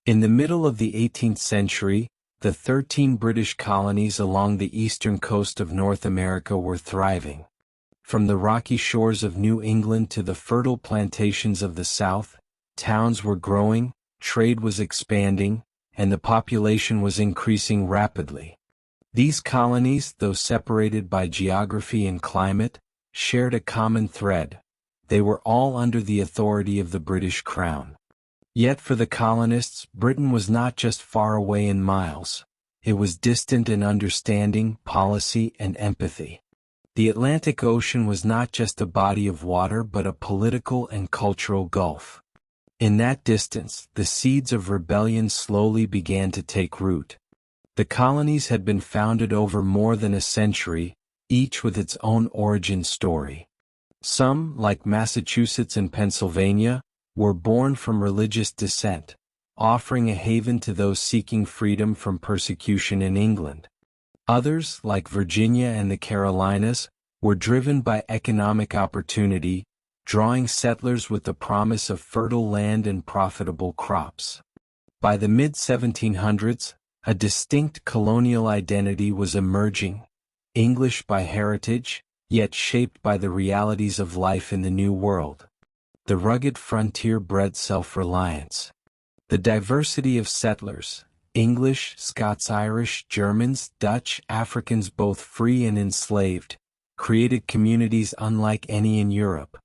In the middle of the 18th century, the 13 British colonies along the eastern coast of North America were thriving. From the rocky shores of New England to the fertile plantations of the South, towns were growing, trade was expanding, and the population was increasing rapidly. These colonies, though separated by geography and climate, shared a common thread. They were all under the authority of the British Crown. Yet for the colonists, Britain was not just far away in miles. It was distant in understanding, policy, and empathy. The Atlantic Ocean was not just a body of water but a political and cultural gulf. In that distance, the seeds of rebellion slowly began to take root. The colonies had been founded over more than a century, each with its own origin story. Some, like Massachusetts and Pennsylvania, were born from religious dissent, offering a haven to those seeking freedom from persecution in England. Others, like Virginia and the Carolinas, were driven by economic opportunity, drawing settlers with the promise of fertile land and profitable crops. By the mid-1700s, a distinct colonial identity was emerging, English by heritage, yet shaped by the realities of life in the New World. The rugged frontier bred self-reliance. The diversity of settlers, English, Scots-Irish, Germans, Dutch, Africans both free and enslaved, created communities unlike any in Europe.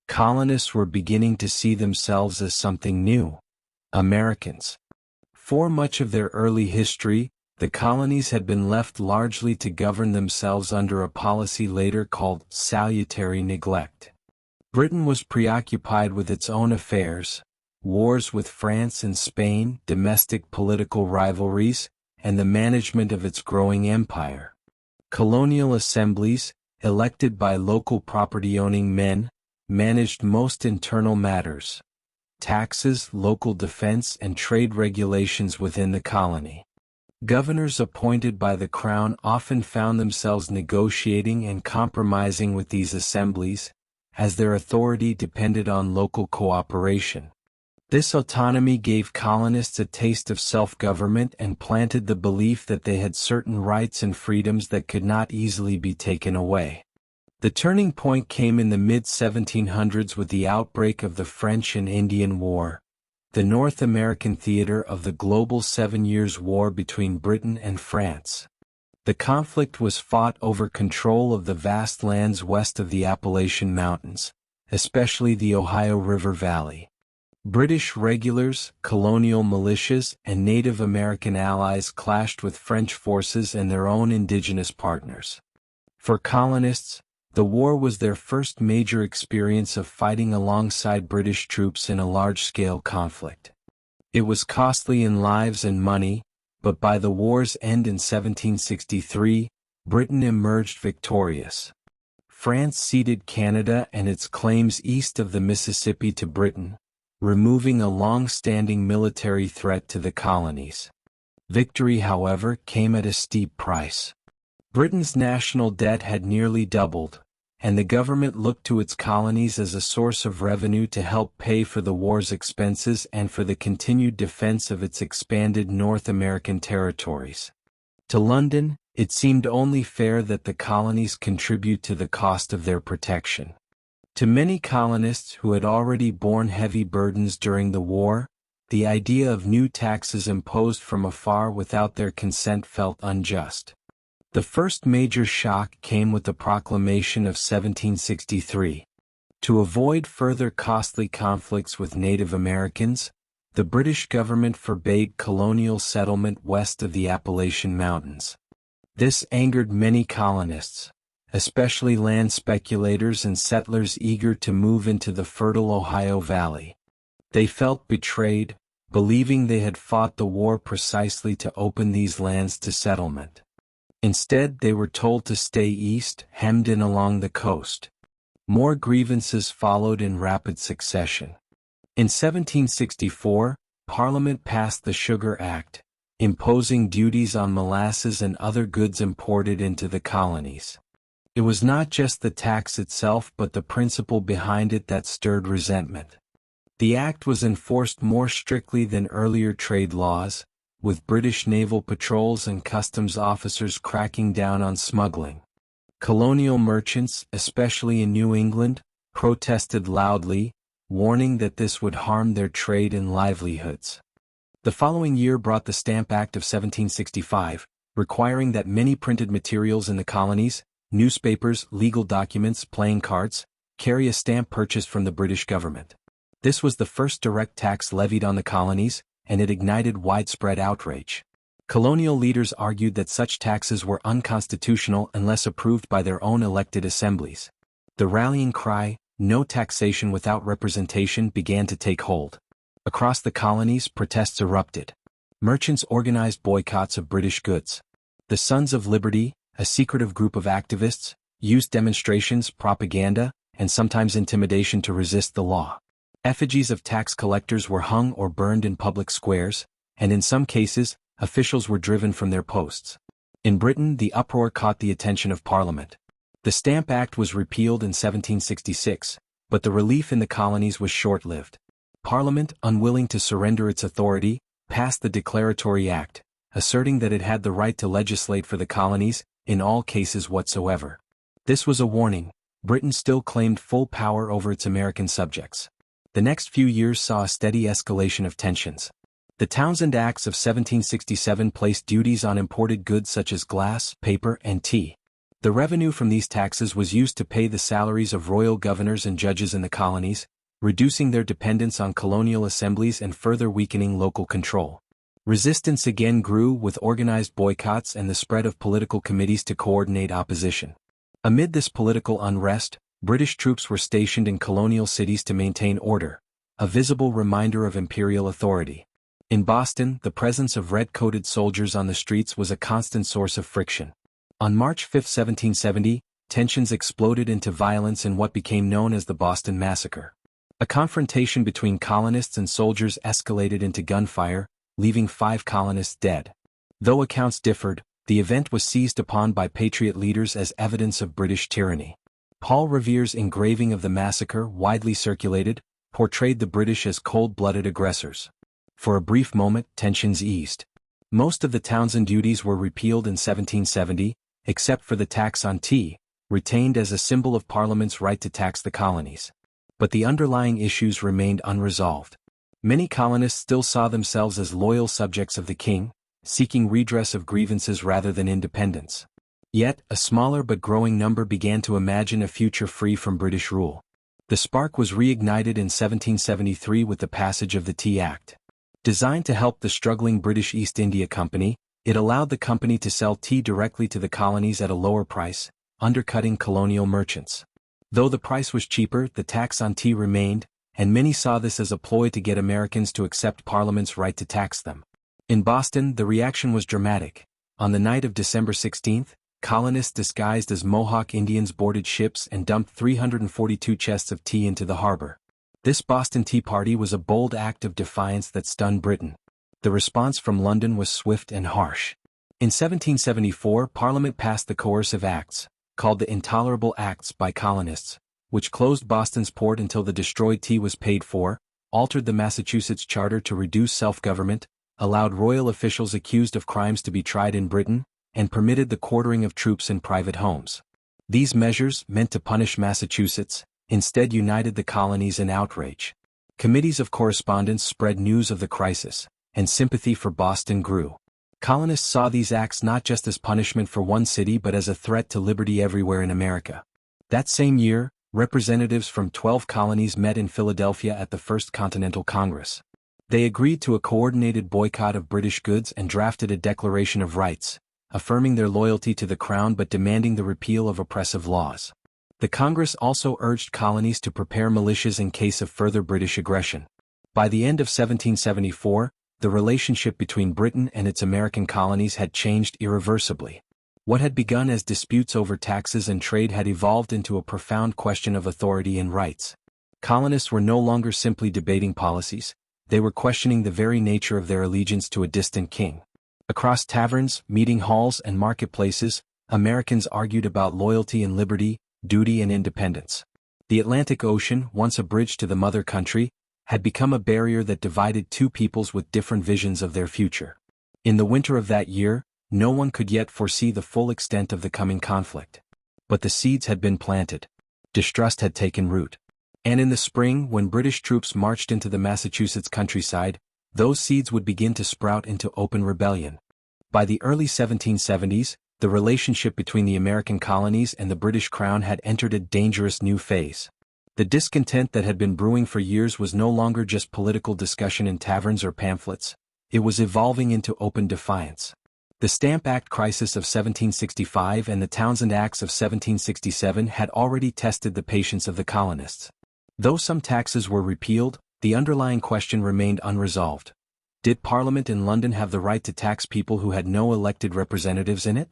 Colonists were beginning to see themselves as something new, Americans. For much of their early history, the colonies had been left largely to govern themselves under a policy later called salutary neglect. Britain was preoccupied with its own affairs, wars with France and Spain, domestic political rivalries, and the management of its growing empire. Colonial assemblies, elected by local property-owning men, managed most internal matters: taxes, local defense, and trade regulations within the colony. Governors appointed by the Crown often found themselves negotiating and compromising with these assemblies, as their authority depended on local cooperation. This autonomy gave colonists a taste of self-government and planted the belief that they had certain rights and freedoms that could not easily be taken away. The turning point came in the mid-1700s with the outbreak of the French and Indian War, the North American theater of the global 7 Years' War between Britain and France. The conflict was fought over control of the vast lands west of the Appalachian Mountains, especially the Ohio River Valley. British regulars, colonial militias, and Native American allies clashed with French forces and their own indigenous partners. For colonists, the war was their first major experience of fighting alongside British troops in a large-scale conflict. It was costly in lives and money, but by the war's end in 1763, Britain emerged victorious. France ceded Canada and its claims east of the Mississippi to Britain, removing a long-standing military threat to the colonies. Victory, however, came at a steep price. Britain's national debt had nearly doubled, and the government looked to its colonies as a source of revenue to help pay for the war's expenses and for the continued defense of its expanded North American territories. To London, it seemed only fair that the colonies contribute to the cost of their protection. To many colonists who had already borne heavy burdens during the war, the idea of new taxes imposed from afar without their consent felt unjust. The first major shock came with the proclamation of 1763. To avoid further costly conflicts with Native Americans, the British government forbade colonial settlement west of the Appalachian Mountains. This angered many colonists, especially land speculators and settlers eager to move into the fertile Ohio Valley. They felt betrayed, believing they had fought the war precisely to open these lands to settlement. Instead, they were told to stay east, hemmed in along the coast. More grievances followed in rapid succession. In 1764, Parliament passed the Sugar Act, imposing duties on molasses and other goods imported into the colonies. It was not just the tax itself but the principle behind it that stirred resentment. The act was enforced more strictly than earlier trade laws, with British naval patrols and customs officers cracking down on smuggling. Colonial merchants, especially in New England, protested loudly, warning that this would harm their trade and livelihoods. The following year brought the Stamp Act of 1765, requiring that many printed materials in the colonies, newspapers, legal documents, playing cards, carry a stamp purchased from the British government. This was the first direct tax levied on the colonies, and it ignited widespread outrage. Colonial leaders argued that such taxes were unconstitutional unless approved by their own elected assemblies. The rallying cry, "No taxation without representation," began to take hold. Across the colonies, protests erupted. Merchants organized boycotts of British goods. The Sons of Liberty, a secretive group of activists, used demonstrations, propaganda, and sometimes intimidation to resist the law. Effigies of tax collectors were hung or burned in public squares, and in some cases, officials were driven from their posts. In Britain, the uproar caught the attention of Parliament. The Stamp Act was repealed in 1766, but the relief in the colonies was short-lived. Parliament, unwilling to surrender its authority, passed the Declaratory Act, asserting that it had the right to legislate for the colonies, in all cases whatsoever. This was a warning. Britain still claimed full power over its American subjects. The next few years saw a steady escalation of tensions. The Townshend Acts of 1767 placed duties on imported goods such as glass, paper, and tea. The revenue from these taxes was used to pay the salaries of royal governors and judges in the colonies, reducing their dependence on colonial assemblies and further weakening local control. Resistance again grew with organized boycotts and the spread of political committees to coordinate opposition. Amid this political unrest, British troops were stationed in colonial cities to maintain order, a visible reminder of imperial authority. In Boston, the presence of red-coated soldiers on the streets was a constant source of friction. On March 5, 1770, tensions exploded into violence in what became known as the Boston Massacre. A confrontation between colonists and soldiers escalated into gunfire, leaving 5 colonists dead. Though accounts differed, the event was seized upon by Patriot leaders as evidence of British tyranny. Paul Revere's engraving of the massacre, widely circulated, portrayed the British as cold-blooded aggressors. For a brief moment, tensions eased. Most of the Townshend duties were repealed in 1770, except for the tax on tea, retained as a symbol of Parliament's right to tax the colonies. But the underlying issues remained unresolved. Many colonists still saw themselves as loyal subjects of the king, seeking redress of grievances rather than independence. Yet, a smaller but growing number began to imagine a future free from British rule. The spark was reignited in 1773 with the passage of the Tea Act. Designed to help the struggling British East India Company, it allowed the company to sell tea directly to the colonies at a lower price, undercutting colonial merchants. Though the price was cheaper, the tax on tea remained, and many saw this as a ploy to get Americans to accept Parliament's right to tax them. In Boston, the reaction was dramatic. On the night of December 16, colonists disguised as Mohawk Indians boarded ships and dumped 342 chests of tea into the harbor. This Boston Tea Party was a bold act of defiance that stunned Britain. The response from London was swift and harsh. In 1774, Parliament passed the Coercive Acts, called the Intolerable Acts by colonists, which closed Boston's port until the destroyed tea was paid for, altered the Massachusetts Charter to reduce self-government, allowed royal officials accused of crimes to be tried in Britain, and permitted the quartering of troops in private homes. These measures, meant to punish Massachusetts, instead united the colonies in outrage. Committees of correspondence spread news of the crisis, and sympathy for Boston grew. Colonists saw these acts not just as punishment for one city but as a threat to liberty everywhere in America. That same year, representatives from 12 colonies met in Philadelphia at the First Continental Congress. They agreed to a coordinated boycott of British goods and drafted a Declaration of Rights, affirming their loyalty to the Crown but demanding the repeal of oppressive laws. The Congress also urged colonies to prepare militias in case of further British aggression. By the end of 1774, the relationship between Britain and its American colonies had changed irreversibly. What had begun as disputes over taxes and trade had evolved into a profound question of authority and rights. Colonists were no longer simply debating policies, they were questioning the very nature of their allegiance to a distant king. Across taverns, meeting halls, and marketplaces, Americans argued about loyalty and liberty, duty and independence. The Atlantic Ocean, once a bridge to the mother country, had become a barrier that divided two peoples with different visions of their future. In the winter of that year, no one could yet foresee the full extent of the coming conflict. But the seeds had been planted. Distrust had taken root. And in the spring, when British troops marched into the Massachusetts countryside, those seeds would begin to sprout into open rebellion. By the early 1770s, the relationship between the American colonies and the British Crown had entered a dangerous new phase. The discontent that had been brewing for years was no longer just political discussion in taverns or pamphlets. It was evolving into open defiance. The Stamp Act crisis of 1765 and the Townshend Acts of 1767 had already tested the patience of the colonists. Though some taxes were repealed, the underlying question remained unresolved. Did Parliament in London have the right to tax people who had no elected representatives in it?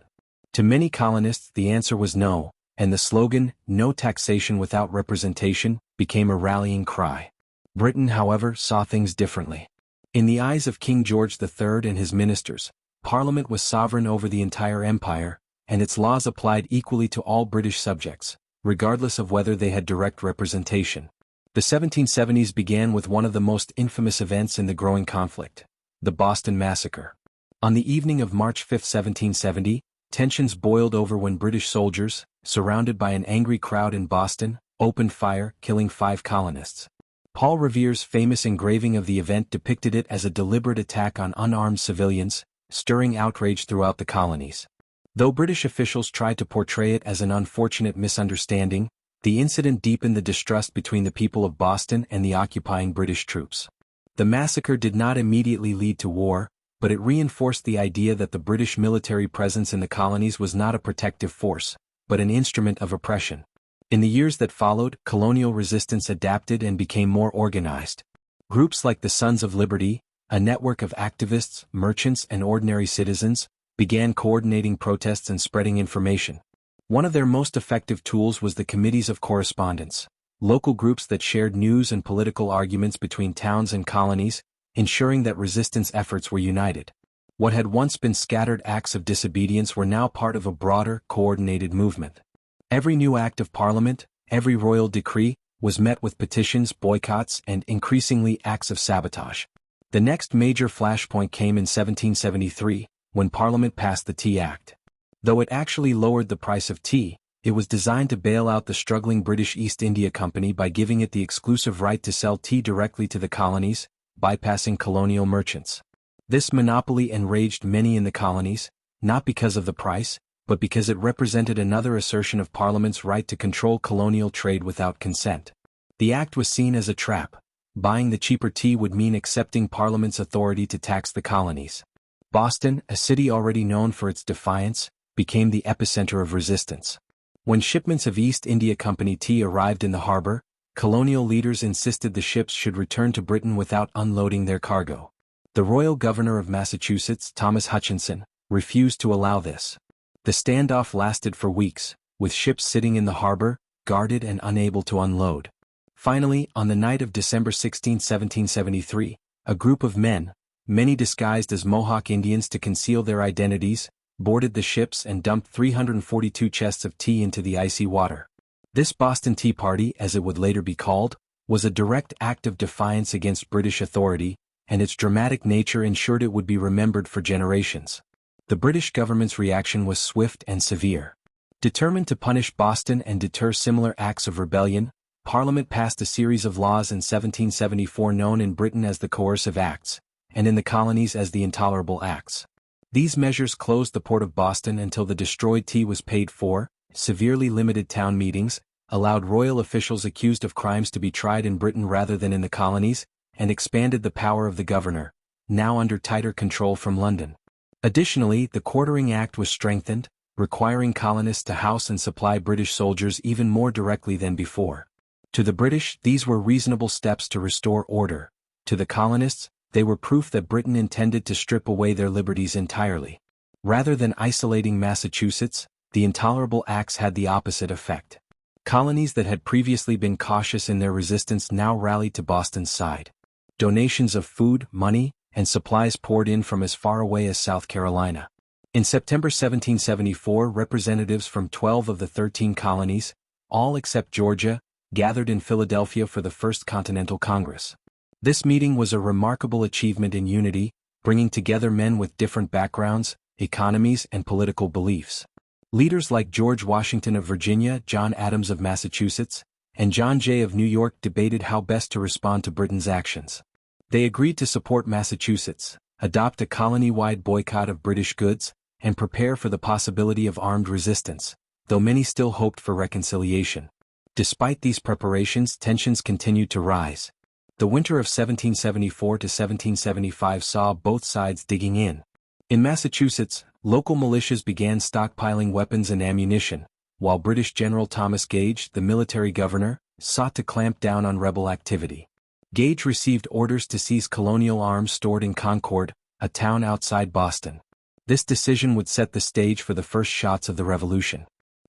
To many colonists the answer was no, and the slogan, "No taxation without representation," became a rallying cry. Britain, however, saw things differently. In the eyes of King George III and his ministers, Parliament was sovereign over the entire empire, and its laws applied equally to all British subjects, regardless of whether they had direct representation. The 1770s began with one of the most infamous events in the growing conflict, the Boston Massacre. On the evening of March 5, 1770, tensions boiled over when British soldiers, surrounded by an angry crowd in Boston, opened fire, killing 5 colonists. Paul Revere's famous engraving of the event depicted it as a deliberate attack on unarmed civilians, stirring outrage throughout the colonies. Though British officials tried to portray it as an unfortunate misunderstanding, the incident deepened the distrust between the people of Boston and the occupying British troops. The massacre did not immediately lead to war, but it reinforced the idea that the British military presence in the colonies was not a protective force, but an instrument of oppression. In the years that followed, colonial resistance adapted and became more organized. Groups like the Sons of Liberty, a network of activists, merchants, and ordinary citizens, began coordinating protests and spreading information. One of their most effective tools was the Committees of Correspondence, local groups that shared news and political arguments between towns and colonies, ensuring that resistance efforts were united. What had once been scattered acts of disobedience were now part of a broader, coordinated movement. Every new act of Parliament, every royal decree, was met with petitions, boycotts, and increasingly acts of sabotage. The next major flashpoint came in 1773, when Parliament passed the Tea Act. Though it actually lowered the price of tea, it was designed to bail out the struggling British East India Company by giving it the exclusive right to sell tea directly to the colonies, bypassing colonial merchants. This monopoly enraged many in the colonies, not because of the price, but because it represented another assertion of Parliament's right to control colonial trade without consent. The act was seen as a trap. Buying the cheaper tea would mean accepting Parliament's authority to tax the colonies. Boston, a city already known for its defiance, became the epicenter of resistance. When shipments of East India Company tea arrived in the harbor, colonial leaders insisted the ships should return to Britain without unloading their cargo. The royal governor of Massachusetts, Thomas Hutchinson, refused to allow this. The standoff lasted for weeks, with ships sitting in the harbor, guarded and unable to unload. Finally, on the night of December 16, 1773, a group of men, many disguised as Mohawk Indians to conceal their identities, boarded the ships and dumped 342 chests of tea into the icy water. This Boston Tea Party, as it would later be called, was a direct act of defiance against British authority, and its dramatic nature ensured it would be remembered for generations. The British government's reaction was swift and severe. Determined to punish Boston and deter similar acts of rebellion, Parliament passed a series of laws in 1774 known in Britain as the Coercive Acts, and in the colonies as the Intolerable Acts. These measures closed the port of Boston until the destroyed tea was paid for, severely limited town meetings, allowed royal officials accused of crimes to be tried in Britain rather than in the colonies, and expanded the power of the governor, now under tighter control from London. Additionally, the Quartering Act was strengthened, requiring colonists to house and supply British soldiers even more directly than before. To the British, these were reasonable steps to restore order. To the colonists, they were proof that Britain intended to strip away their liberties entirely. Rather than isolating Massachusetts, the Intolerable Acts had the opposite effect. Colonies that had previously been cautious in their resistance now rallied to Boston's side. Donations of food, money, and supplies poured in from as far away as South Carolina. In September 1774, representatives from 12 of the 13 colonies, all except Georgia, gathered in Philadelphia for the First Continental Congress. This meeting was a remarkable achievement in unity, bringing together men with different backgrounds, economies, and political beliefs. Leaders like George Washington of Virginia, John Adams of Massachusetts, and John Jay of New York debated how best to respond to Britain's actions. They agreed to support Massachusetts, adopt a colony-wide boycott of British goods, and prepare for the possibility of armed resistance, though many still hoped for reconciliation. Despite these preparations, tensions continued to rise. The winter of 1774 to 1775 saw both sides digging in. In Massachusetts, local militias began stockpiling weapons and ammunition, while British General Thomas Gage, the military governor, sought to clamp down on rebel activity. Gage received orders to seize colonial arms stored in Concord, a town outside Boston. This decision would set the stage for the first shots of the Revolution.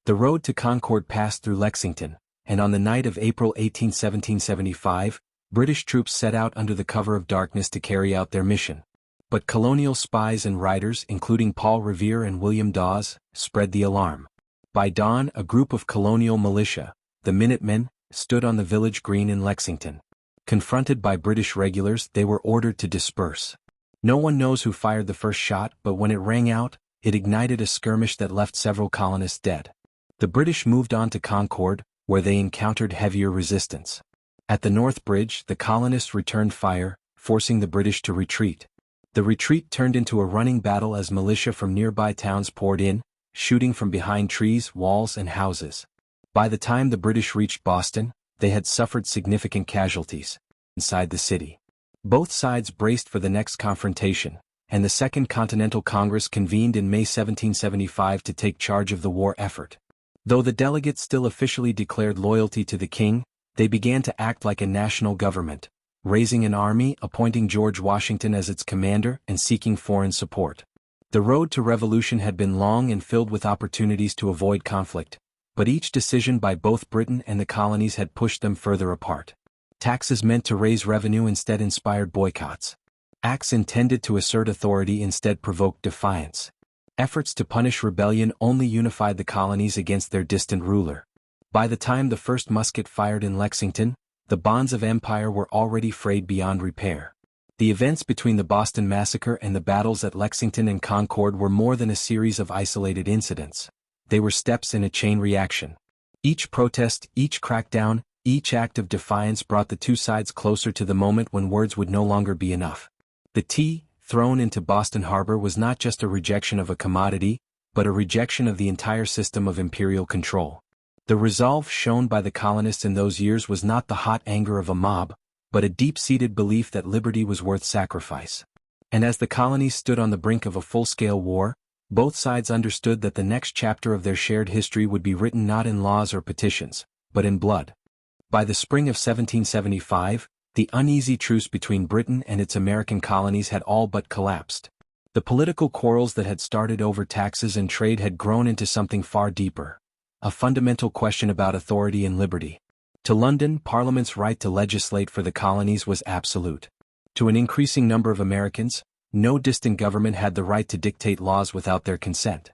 The road to Concord passed through Lexington, and on the night of April 18, 1775, British troops set out under the cover of darkness to carry out their mission. But colonial spies and writers, including Paul Revere and William Dawes, spread the alarm. By dawn, a group of colonial militia, the Minutemen, stood on the village green in Lexington. Confronted by British regulars, they were ordered to disperse. No one knows who fired the first shot, but when it rang out, it ignited a skirmish that left several colonists dead. The British moved on to Concord, where they encountered heavier resistance. At the North Bridge, the colonists returned fire, forcing the British to retreat. The retreat turned into a running battle as militia from nearby towns poured in, shooting from behind trees, walls, and houses. By the time the British reached Boston, they had suffered significant casualties inside the city. Both sides braced for the next confrontation, and the Second Continental Congress convened in May 1775 to take charge of the war effort. Though the delegates still officially declared loyalty to the king, they began to act like a national government, raising an army, appointing George Washington as its commander, and seeking foreign support. The road to revolution had been long and filled with opportunities to avoid conflict, but each decision by both Britain and the colonies had pushed them further apart. Taxes meant to raise revenue instead inspired boycotts. Acts intended to assert authority instead provoked defiance. Efforts to punish rebellion only unified the colonies against their distant ruler. By the time the first musket fired in Lexington, the bonds of empire were already frayed beyond repair. The events between the Boston Massacre and the battles at Lexington and Concord were more than a series of isolated incidents. They were steps in a chain reaction. Each protest, each crackdown, each act of defiance brought the two sides closer to the moment when words would no longer be enough. The tea thrown into Boston Harbor was not just a rejection of a commodity, but a rejection of the entire system of imperial control. The resolve shown by the colonists in those years was not the hot anger of a mob, but a deep-seated belief that liberty was worth sacrifice. And as the colonies stood on the brink of a full-scale war, both sides understood that the next chapter of their shared history would be written not in laws or petitions, but in blood. By the spring of 1775, the uneasy truce between Britain and its American colonies had all but collapsed. The political quarrels that had started over taxes and trade had grown into something far deeper. A fundamental question about authority and liberty. To London, Parliament's right to legislate for the colonies was absolute. To an increasing number of Americans, no distant government had the right to dictate laws without their consent.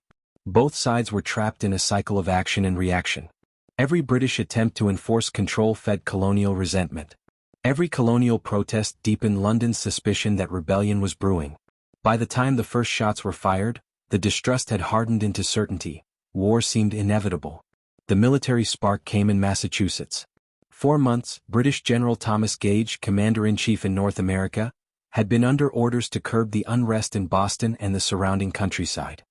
Both sides were trapped in a cycle of action and reaction. Every British attempt to enforce control fed colonial resentment. Every colonial protest deepened London's suspicion that rebellion was brewing. By the time the first shots were fired, the distrust had hardened into certainty. War seemed inevitable. The military spark came in Massachusetts. 4 months, British General Thomas Gage, Commander-in-Chief in North America, had been under orders to curb the unrest in Boston and the surrounding countryside.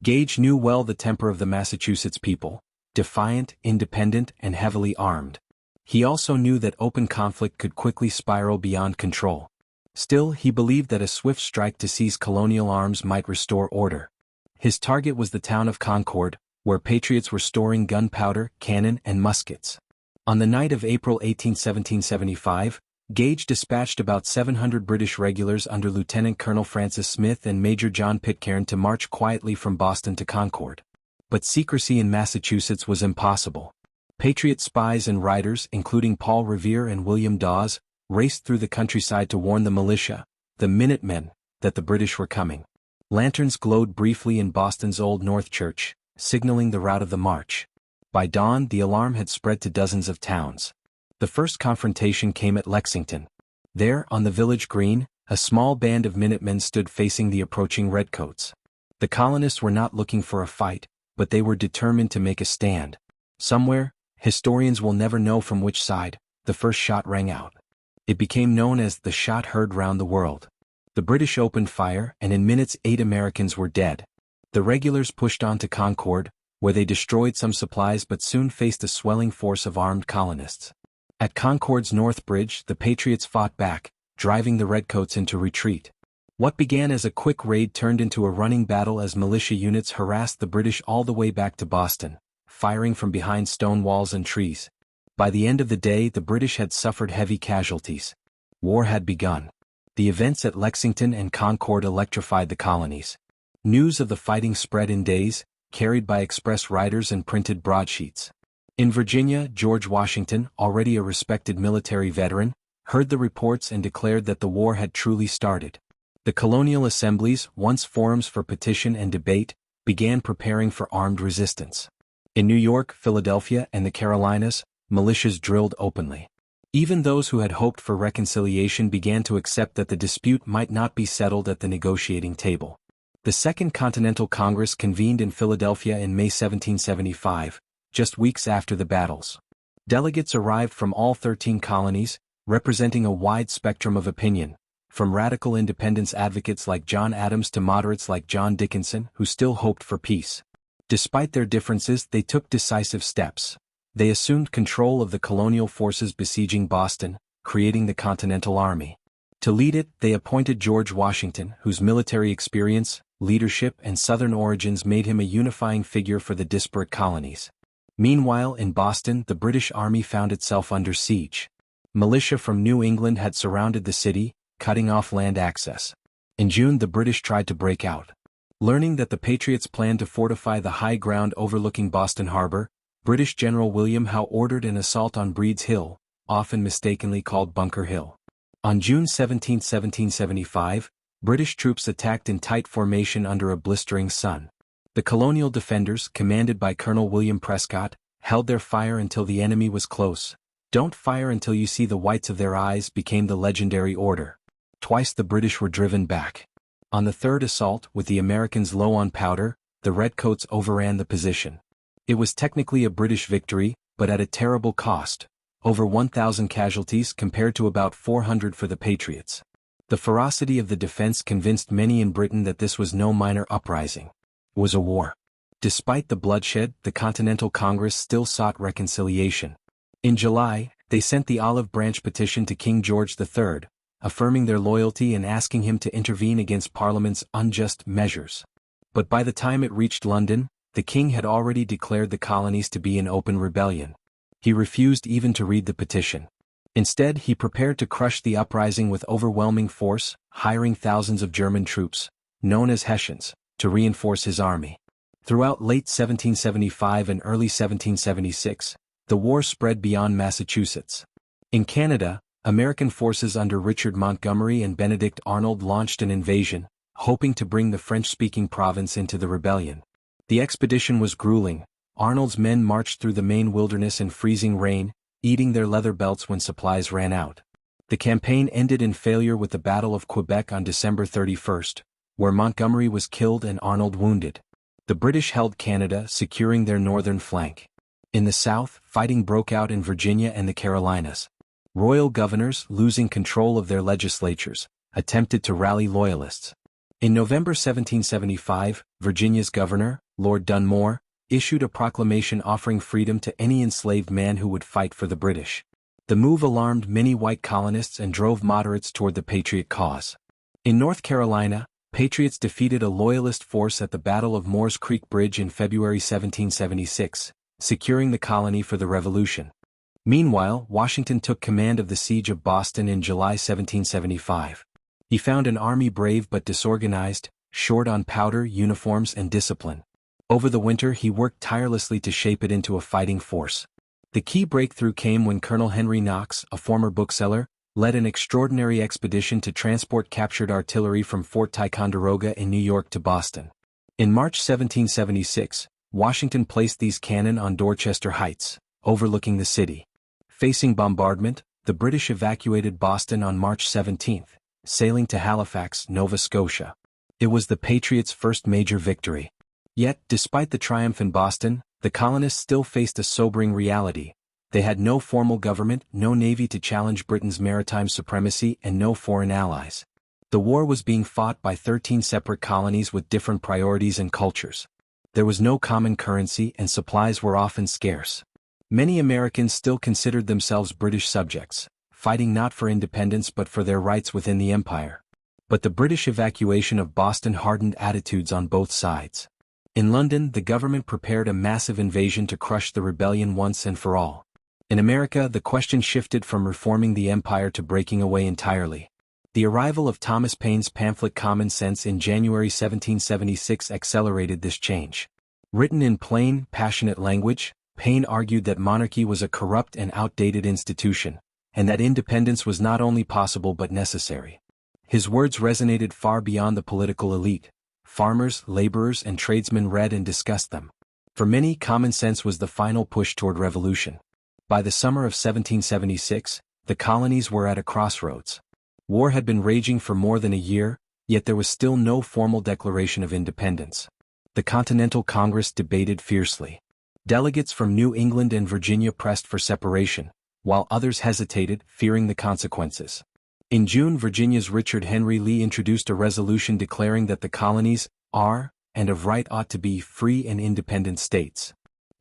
Gage knew well the temper of the Massachusetts people, defiant, independent, and heavily armed. He also knew that open conflict could quickly spiral beyond control. Still, he believed that a swift strike to seize colonial arms might restore order. His target was the town of Concord, where patriots were storing gunpowder, cannon, and muskets. On the night of April 18, 1775, Gage dispatched about 700 British regulars under Lieutenant Colonel Francis Smith and Major John Pitcairn to march quietly from Boston to Concord. But secrecy in Massachusetts was impossible. Patriot spies and writers, including Paul Revere and William Dawes, raced through the countryside to warn the militia, the Minutemen, that the British were coming. Lanterns glowed briefly in Boston's Old North Church, signaling the route of the march. By dawn, the alarm had spread to dozens of towns. The first confrontation came at Lexington. There, on the village green, a small band of Minutemen stood facing the approaching redcoats. The colonists were not looking for a fight, but they were determined to make a stand. Somewhere, historians will never know from which side, the first shot rang out. It became known as the shot heard round the world. The British opened fire, and in minutes 8 Americans were dead. The regulars pushed on to Concord, where they destroyed some supplies but soon faced a swelling force of armed colonists. At Concord's North Bridge, the Patriots fought back, driving the redcoats into retreat. What began as a quick raid turned into a running battle as militia units harassed the British all the way back to Boston, firing from behind stone walls and trees. By the end of the day, the British had suffered heavy casualties. War had begun. The events at Lexington and Concord electrified the colonies. News of the fighting spread in days, carried by express riders and printed broadsheets. In Virginia, George Washington, already a respected military veteran, heard the reports and declared that the war had truly started. The colonial assemblies, once forums for petition and debate, began preparing for armed resistance. In New York, Philadelphia, and the Carolinas, militias drilled openly. Even those who had hoped for reconciliation began to accept that the dispute might not be settled at the negotiating table. The Second Continental Congress convened in Philadelphia in May 1775, just weeks after the battles. Delegates arrived from all 13 colonies, representing a wide spectrum of opinion, from radical independence advocates like John Adams to moderates like John Dickinson, who still hoped for peace. Despite their differences, they took decisive steps. They assumed control of the colonial forces besieging Boston, creating the Continental Army. To lead it, they appointed George Washington, whose military experience, leadership, and Southern origins made him a unifying figure for the disparate colonies. Meanwhile, in Boston, the British Army found itself under siege. Militia from New England had surrounded the city, cutting off land access. In June, the British tried to break out. Learning that the Patriots planned to fortify the high ground overlooking Boston Harbor, British General William Howe ordered an assault on Breed's Hill, often mistakenly called Bunker Hill. On June 17, 1775, British troops attacked in tight formation under a blistering sun. The colonial defenders, commanded by Colonel William Prescott, held their fire until the enemy was close. "Don't fire until you see the whites of their eyes" became the legendary order. Twice the British were driven back. On the third assault, with the Americans low on powder, the redcoats overran the position. It was technically a British victory, but at a terrible cost. Over 1,000 casualties compared to about 400 for the Patriots. The ferocity of the defense convinced many in Britain that this was no minor uprising. It was a war. Despite the bloodshed, the Continental Congress still sought reconciliation. In July, they sent the olive branch petition to King George III, affirming their loyalty and asking him to intervene against Parliament's unjust measures. But by the time it reached London, the king had already declared the colonies to be in open rebellion. He refused even to read the petition. Instead, he prepared to crush the uprising with overwhelming force, hiring thousands of German troops, known as Hessians, to reinforce his army. Throughout late 1775 and early 1776, the war spread beyond Massachusetts. In Canada, American forces under Richard Montgomery and Benedict Arnold launched an invasion, hoping to bring the French-speaking province into the rebellion. The expedition was grueling. Arnold's men marched through the Maine wilderness in freezing rain, eating their leather belts when supplies ran out. The campaign ended in failure with the Battle of Quebec on December 31, where Montgomery was killed and Arnold wounded. The British held Canada, securing their northern flank. In the south, fighting broke out in Virginia and the Carolinas. Royal governors, losing control of their legislatures, attempted to rally loyalists. In November 1775, Virginia's governor, Lord Dunmore, issued a proclamation offering freedom to any enslaved man who would fight for the British. The move alarmed many white colonists and drove moderates toward the Patriot cause. In North Carolina, Patriots defeated a Loyalist force at the Battle of Moores Creek Bridge in February 1776, securing the colony for the Revolution. Meanwhile, Washington took command of the siege of Boston in July 1775. He found an army brave but disorganized, short on powder, uniforms, and discipline. Over the winter he worked tirelessly to shape it into a fighting force. The key breakthrough came when Colonel Henry Knox, a former bookseller, led an extraordinary expedition to transport captured artillery from Fort Ticonderoga in New York to Boston. In March 1776, Washington placed these cannon on Dorchester Heights, overlooking the city. Facing bombardment, the British evacuated Boston on March 17, sailing to Halifax, Nova Scotia. It was the Patriots' first major victory. Yet, despite the triumph in Boston, the colonists still faced a sobering reality. They had no formal government, no navy to challenge Britain's maritime supremacy, and no foreign allies. The war was being fought by 13 separate colonies with different priorities and cultures. There was no common currency and supplies were often scarce. Many Americans still considered themselves British subjects, fighting not for independence but for their rights within the empire. But the British evacuation of Boston hardened attitudes on both sides. In London, the government prepared a massive invasion to crush the rebellion once and for all. In America, the question shifted from reforming the empire to breaking away entirely. The arrival of Thomas Paine's pamphlet Common Sense in January 1776 accelerated this change. Written in plain, passionate language, Paine argued that monarchy was a corrupt and outdated institution, and that independence was not only possible but necessary. His words resonated far beyond the political elite. Farmers, laborers, and tradesmen read and discussed them. For many, common sense was the final push toward revolution. By the summer of 1776, the colonies were at a crossroads. War had been raging for more than a year, yet there was still no formal declaration of independence. The Continental Congress debated fiercely. Delegates from New England and Virginia pressed for separation, while others hesitated, fearing the consequences. In June, Virginia's Richard Henry Lee introduced a resolution declaring that the colonies are, and of right ought to be, free and independent states.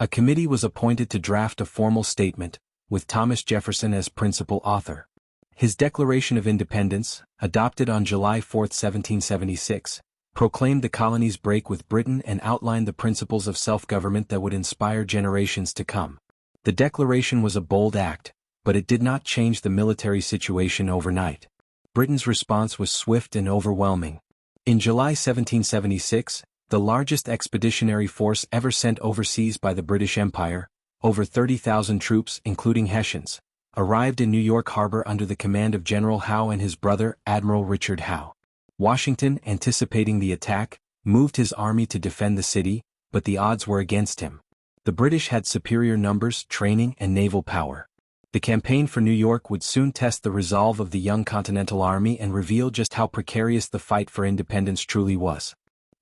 A committee was appointed to draft a formal statement, with Thomas Jefferson as principal author. His Declaration of Independence, adopted on July 4, 1776, proclaimed the colonies' break with Britain and outlined the principles of self-government that would inspire generations to come. The declaration was a bold act, but it did not change the military situation overnight. Britain's response was swift and overwhelming. In July 1776, the largest expeditionary force ever sent overseas by the British Empire, over 30,000 troops, including Hessians, arrived in New York Harbor under the command of General Howe and his brother, Admiral Richard Howe. Washington, anticipating the attack, moved his army to defend the city, but the odds were against him. The British had superior numbers, training, and naval power. The campaign for New York would soon test the resolve of the young Continental Army and reveal just how precarious the fight for independence truly was.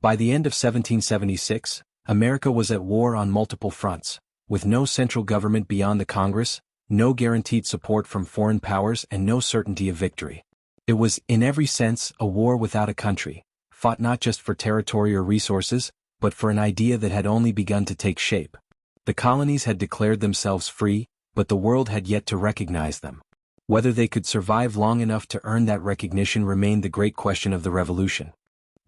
By the end of 1776, America was at war on multiple fronts, with no central government beyond the Congress, no guaranteed support from foreign powers, and no certainty of victory. It was, in every sense, a war without a country, fought not just for territory or resources, but for an idea that had only begun to take shape. The colonies had declared themselves free, but the world had yet to recognize them. Whether they could survive long enough to earn that recognition remained the great question of the Revolution.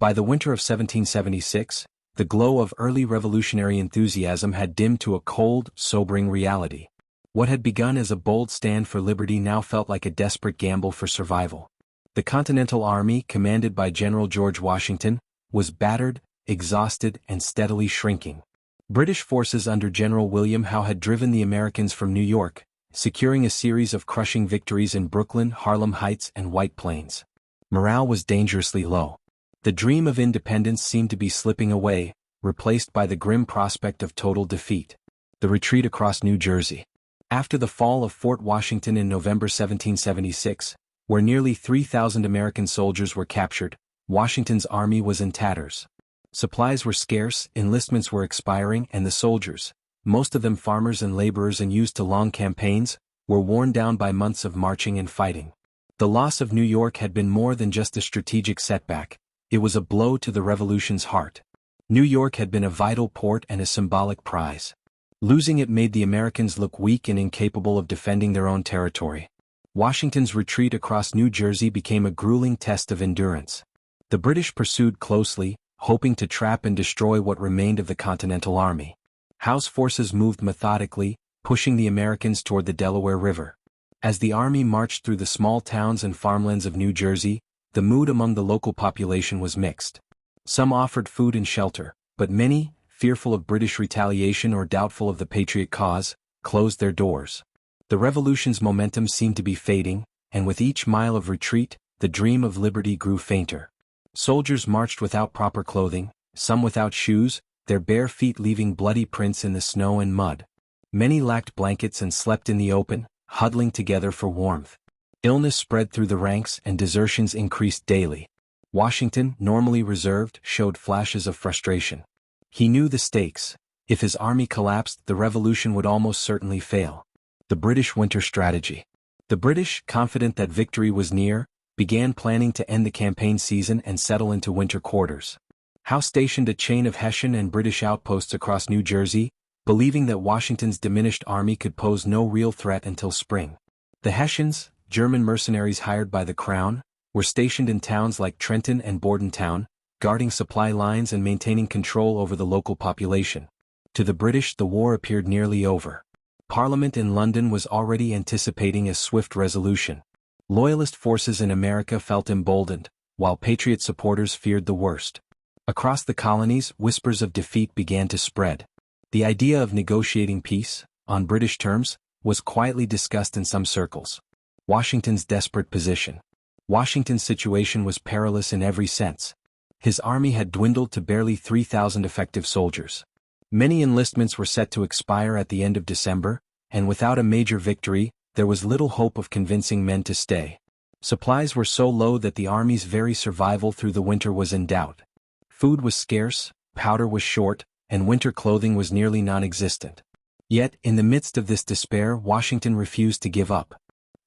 By the winter of 1776, the glow of early revolutionary enthusiasm had dimmed to a cold, sobering reality. What had begun as a bold stand for liberty now felt like a desperate gamble for survival. The Continental Army, commanded by General George Washington, was battered, exhausted, and steadily shrinking. British forces under General William Howe had driven the Americans from New York, securing a series of crushing victories in Brooklyn, Harlem Heights, and White Plains. Morale was dangerously low. The dream of independence seemed to be slipping away, replaced by the grim prospect of total defeat. The retreat across New Jersey. After the fall of Fort Washington in November 1776, where nearly 3,000 American soldiers were captured, Washington's army was in tatters. Supplies were scarce, enlistments were expiring, and the soldiers, most of them farmers and laborers and used to long campaigns, were worn down by months of marching and fighting. The loss of New York had been more than just a strategic setback, it was a blow to the Revolution's heart. New York had been a vital port and a symbolic prize. Losing it made the Americans look weak and incapable of defending their own territory. Washington's retreat across New Jersey became a grueling test of endurance. The British pursued closely, hoping to trap and destroy what remained of the Continental Army. Howe's forces moved methodically, pushing the Americans toward the Delaware River. As the army marched through the small towns and farmlands of New Jersey, the mood among the local population was mixed. Some offered food and shelter, but many, fearful of British retaliation or doubtful of the Patriot cause, closed their doors. The Revolution's momentum seemed to be fading, and with each mile of retreat, the dream of liberty grew fainter. Soldiers marched without proper clothing, some without shoes, their bare feet leaving bloody prints in the snow and mud. Many lacked blankets and slept in the open, huddling together for warmth. Illness spread through the ranks and desertions increased daily. Washington, normally reserved, showed flashes of frustration. He knew the stakes. If his army collapsed, the revolution would almost certainly fail. The British winter strategy. The British, confident that victory was near, began planning to end the campaign season and settle into winter quarters. Howe stationed a chain of Hessian and British outposts across New Jersey, believing that Washington's diminished army could pose no real threat until spring. The Hessians, German mercenaries hired by the Crown, were stationed in towns like Trenton and Bordentown, guarding supply lines and maintaining control over the local population. To the British, the war appeared nearly over. Parliament in London was already anticipating a swift resolution. Loyalist forces in America felt emboldened, while Patriot supporters feared the worst. Across the colonies, whispers of defeat began to spread. The idea of negotiating peace, on British terms, was quietly discussed in some circles. Washington's desperate position. Washington's situation was perilous in every sense. His army had dwindled to barely 3,000 effective soldiers. Many enlistments were set to expire at the end of December, and without a major victory, there was little hope of convincing men to stay. Supplies were so low that the army's very survival through the winter was in doubt. Food was scarce, powder was short, and winter clothing was nearly non-existent. Yet, in the midst of this despair, Washington refused to give up.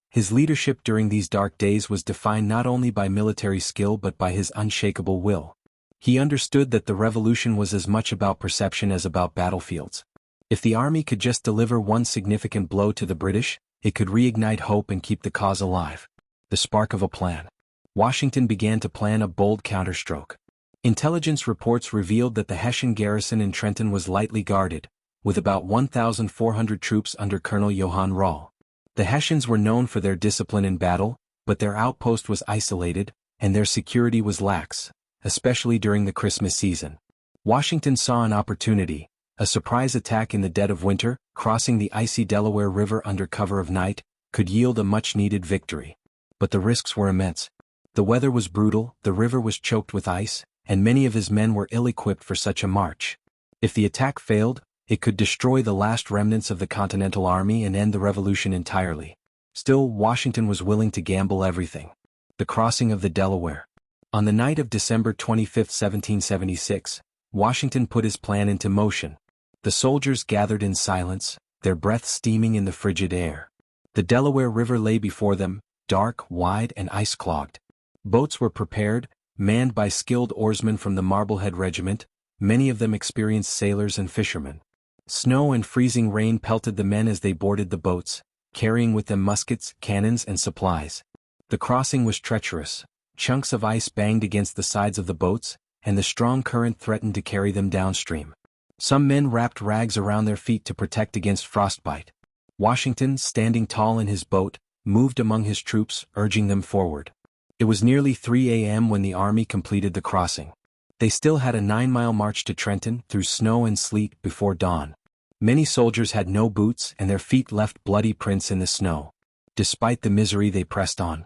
His leadership during these dark days was defined not only by military skill but by his unshakable will. He understood that the revolution was as much about perception as about battlefields. If the army could just deliver one significant blow to the British, it could reignite hope and keep the cause alive. The spark of a plan. Washington began to plan a bold counterstroke. Intelligence reports revealed that the Hessian garrison in Trenton was lightly guarded, with about 1,400 troops under Colonel Johann Rall. The Hessians were known for their discipline in battle, but their outpost was isolated, and their security was lax, especially during the Christmas season. Washington saw an opportunity. A surprise attack in the dead of winter, crossing the icy Delaware River under cover of night, could yield a much-needed victory. But the risks were immense. The weather was brutal, the river was choked with ice, and many of his men were ill-equipped for such a march. If the attack failed, it could destroy the last remnants of the Continental Army and end the revolution entirely. Still, Washington was willing to gamble everything. The crossing of the Delaware. On the night of December 25, 1776, Washington put his plan into motion. The soldiers gathered in silence, their breath steaming in the frigid air. The Delaware River lay before them, dark, wide, and ice-clogged. Boats were prepared, manned by skilled oarsmen from the Marblehead Regiment, many of them experienced sailors and fishermen. Snow and freezing rain pelted the men as they boarded the boats, carrying with them muskets, cannons, and supplies. The crossing was treacherous. Chunks of ice banged against the sides of the boats, and the strong current threatened to carry them downstream. Some men wrapped rags around their feet to protect against frostbite. Washington, standing tall in his boat, moved among his troops, urging them forward. It was nearly 3 a.m. when the army completed the crossing. They still had a 9-mile march to Trenton through snow and sleet before dawn. Many soldiers had no boots and their feet left bloody prints in the snow. Despite the misery, they pressed on.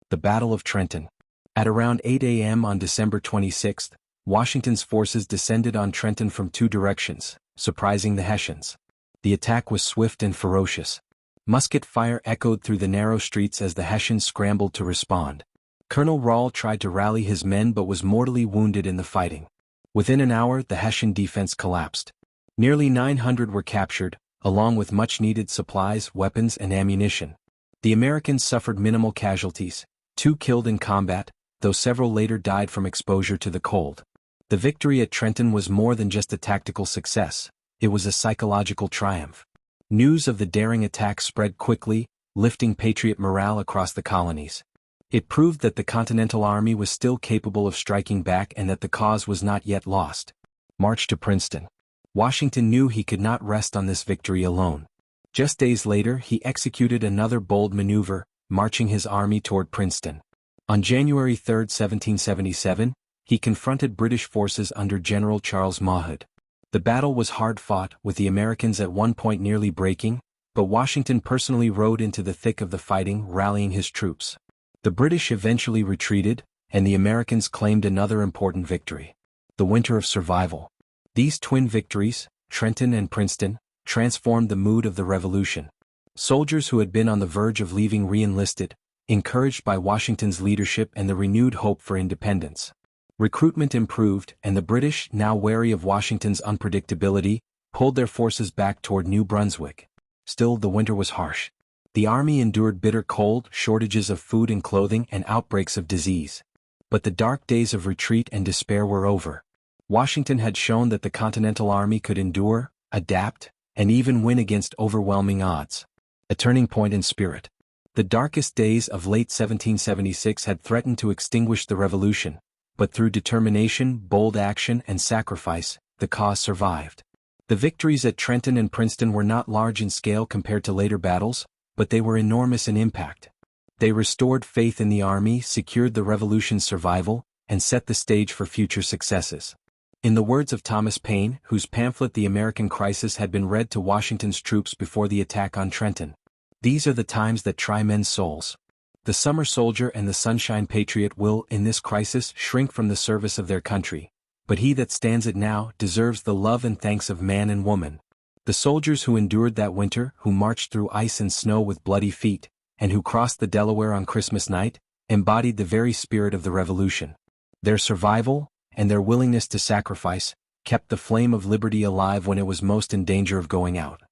The Battle of Trenton. At around 8 a.m. on December 26, Washington's forces descended on Trenton from two directions, surprising the Hessians. The attack was swift and ferocious. Musket fire echoed through the narrow streets as the Hessians scrambled to respond. Colonel Rall tried to rally his men but was mortally wounded in the fighting. Within an hour, the Hessian defense collapsed. Nearly 900 were captured, along with much-needed supplies, weapons, and ammunition. The Americans suffered minimal casualties, 2 killed in combat, though several later died from exposure to the cold. The victory at Trenton was more than just a tactical success, it was a psychological triumph. News of the daring attack spread quickly, lifting Patriot morale across the colonies. It proved that the Continental Army was still capable of striking back and that the cause was not yet lost. March to Princeton. Washington knew he could not rest on this victory alone. Just days later, he executed another bold maneuver, marching his army toward Princeton. On January 3, 1777, he confronted British forces under General Charles Mawhood. The battle was hard-fought, with the Americans at one point nearly breaking, but Washington personally rode into the thick of the fighting, rallying his troops. The British eventually retreated, and the Americans claimed another important victory. The Winter of Survival. These twin victories, Trenton and Princeton, transformed the mood of the Revolution. Soldiers who had been on the verge of leaving re-enlisted, encouraged by Washington's leadership and the renewed hope for independence. Recruitment improved, and the British, now wary of Washington's unpredictability, pulled their forces back toward New Brunswick. Still, the winter was harsh. The army endured bitter cold, shortages of food and clothing, and outbreaks of disease. But the dark days of retreat and despair were over. Washington had shown that the Continental Army could endure, adapt, and even win against overwhelming odds. A turning point in spirit. The darkest days of late 1776 had threatened to extinguish the revolution, but through determination, bold action, and sacrifice, the cause survived. The victories at Trenton and Princeton were not large in scale compared to later battles, but they were enormous in impact. They restored faith in the army, secured the revolution's survival, and set the stage for future successes. In the words of Thomas Paine, whose pamphlet The American Crisis had been read to Washington's troops before the attack on Trenton, "These are the times that try men's souls. The summer soldier and the sunshine patriot will, in this crisis, shrink from the service of their country, but he that stands it now deserves the love and thanks of man and woman." The soldiers who endured that winter, who marched through ice and snow with bloody feet, and who crossed the Delaware on Christmas night, embodied the very spirit of the Revolution. Their survival, and their willingness to sacrifice, kept the flame of liberty alive when it was most in danger of going out.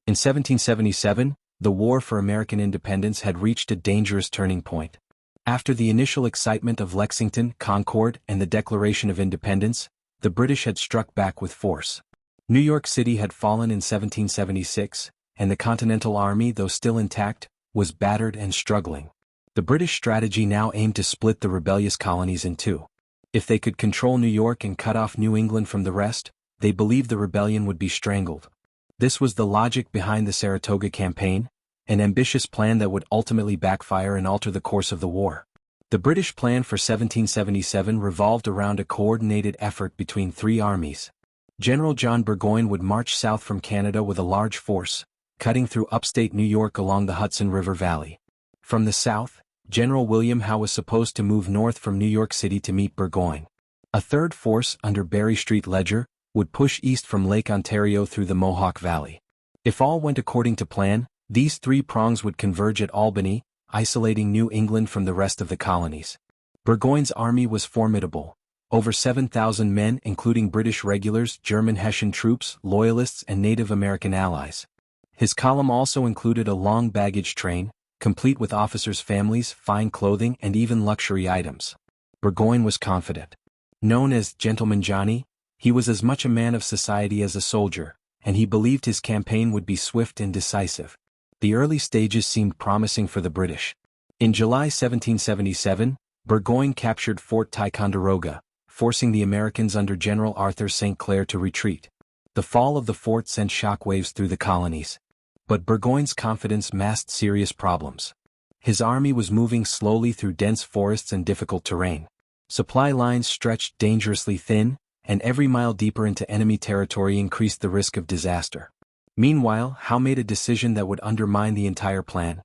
In 1777, the War for American Independence had reached a dangerous turning point. After the initial excitement of Lexington, Concord, and the Declaration of Independence, the British had struck back with force. New York City had fallen in 1776, and the Continental Army, though still intact, was battered and struggling. The British strategy now aimed to split the rebellious colonies in two. If they could control New York and cut off New England from the rest, they believed the rebellion would be strangled. This was the logic behind the Saratoga campaign, an ambitious plan that would ultimately backfire and alter the course of the war. The British plan for 1777 revolved around a coordinated effort between three armies. General John Burgoyne would march south from Canada with a large force, cutting through upstate New York along the Hudson River Valley. From the south, General William Howe was supposed to move north from New York City to meet Burgoyne. A third force, under Barry Street Ledger, would push east from Lake Ontario through the Mohawk Valley. If all went according to plan, these three prongs would converge at Albany, isolating New England from the rest of the colonies. Burgoyne's army was formidable. Over 7,000 men, including British regulars, German Hessian troops, Loyalists, and Native American allies. His column also included a long baggage train, complete with officers' families, fine clothing, and even luxury items. Burgoyne was confident. Known as Gentleman Johnny, he was as much a man of society as a soldier, and he believed his campaign would be swift and decisive. The early stages seemed promising for the British. In July 1777, Burgoyne captured Fort Ticonderoga, forcing the Americans under General Arthur St. Clair to retreat. The fall of the fort sent shockwaves through the colonies. But Burgoyne's confidence masked serious problems. His army was moving slowly through dense forests and difficult terrain. Supply lines stretched dangerously thin, and every mile deeper into enemy territory increased the risk of disaster. Meanwhile, Howe made a decision that would undermine the entire plan.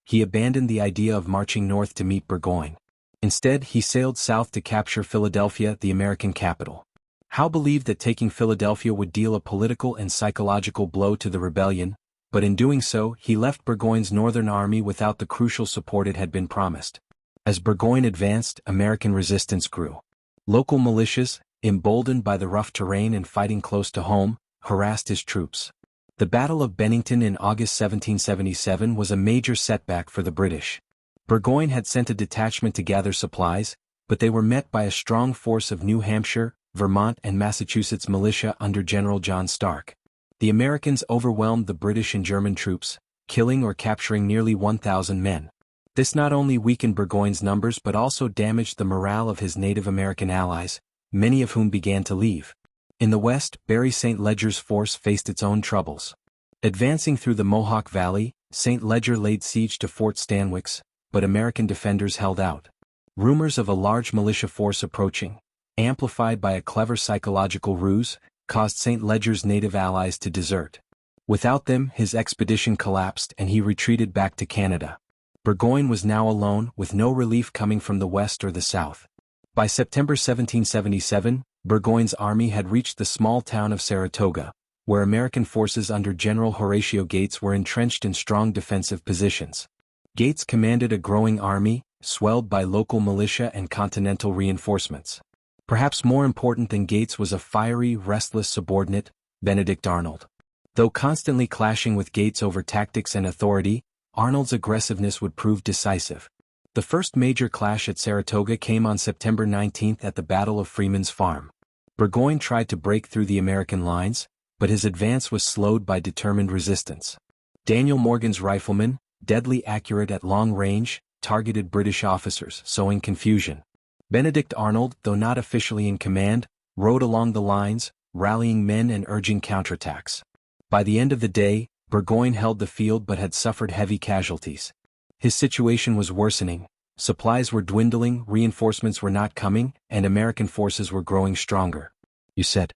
He abandoned the idea of marching north to meet Burgoyne. Instead, he sailed south to capture Philadelphia, the American capital. Howe believed that taking Philadelphia would deal a political and psychological blow to the rebellion, but in doing so, he left Burgoyne's northern army without the crucial support it had been promised. As Burgoyne advanced, American resistance grew. Local militias, emboldened by the rough terrain and fighting close to home, harassed his troops. The Battle of Bennington in August 1777 was a major setback for the British. Burgoyne had sent a detachment to gather supplies, but they were met by a strong force of New Hampshire, Vermont, and Massachusetts militia under General John Stark. The Americans overwhelmed the British and German troops, killing or capturing nearly 1,000 men. This not only weakened Burgoyne's numbers but also damaged the morale of his Native American allies, many of whom began to leave. In the west, Barry St. Ledger's force faced its own troubles. Advancing through the Mohawk Valley, St. Ledger laid siege to Fort Stanwix, but American defenders held out. Rumors of a large militia force approaching, amplified by a clever psychological ruse, caused St. Ledger's native allies to desert. Without them, his expedition collapsed and he retreated back to Canada. Burgoyne was now alone, with no relief coming from the west or the south. By September 1777, Burgoyne's army had reached the small town of Saratoga, where American forces under General Horatio Gates were entrenched in strong defensive positions. Gates commanded a growing army, swelled by local militia and Continental reinforcements. Perhaps more important than Gates was a fiery, restless subordinate, Benedict Arnold. Though constantly clashing with Gates over tactics and authority, Arnold's aggressiveness would prove decisive. The first major clash at Saratoga came on September 19 at the Battle of Freeman's Farm. Burgoyne tried to break through the American lines, but his advance was slowed by determined resistance. Daniel Morgan's riflemen, deadly accurate at long range, targeted British officers, sowing confusion. Benedict Arnold, though not officially in command, rode along the lines, rallying men and urging counterattacks. By the end of the day, Burgoyne held the field but had suffered heavy casualties. His situation was worsening, supplies were dwindling, reinforcements were not coming, and American forces were growing stronger. You said.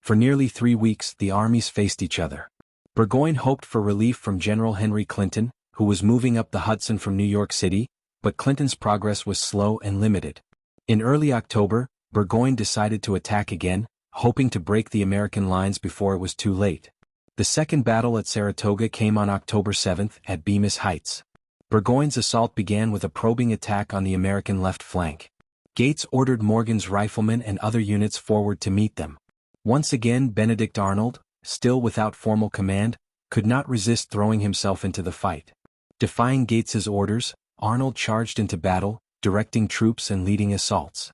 For nearly 3 weeks the armies faced each other. Burgoyne hoped for relief from General Henry Clinton, who was moving up the Hudson from New York City, but Clinton's progress was slow and limited. In early October, Burgoyne decided to attack again, hoping to break the American lines before it was too late. The second battle at Saratoga came on October 7 at Bemis Heights. Burgoyne's assault began with a probing attack on the American left flank. Gates ordered Morgan's riflemen and other units forward to meet them. Once again Benedict Arnold, still without formal command, could not resist throwing himself into the fight. Defying Gates's orders, Arnold charged into battle, directing troops and leading assaults.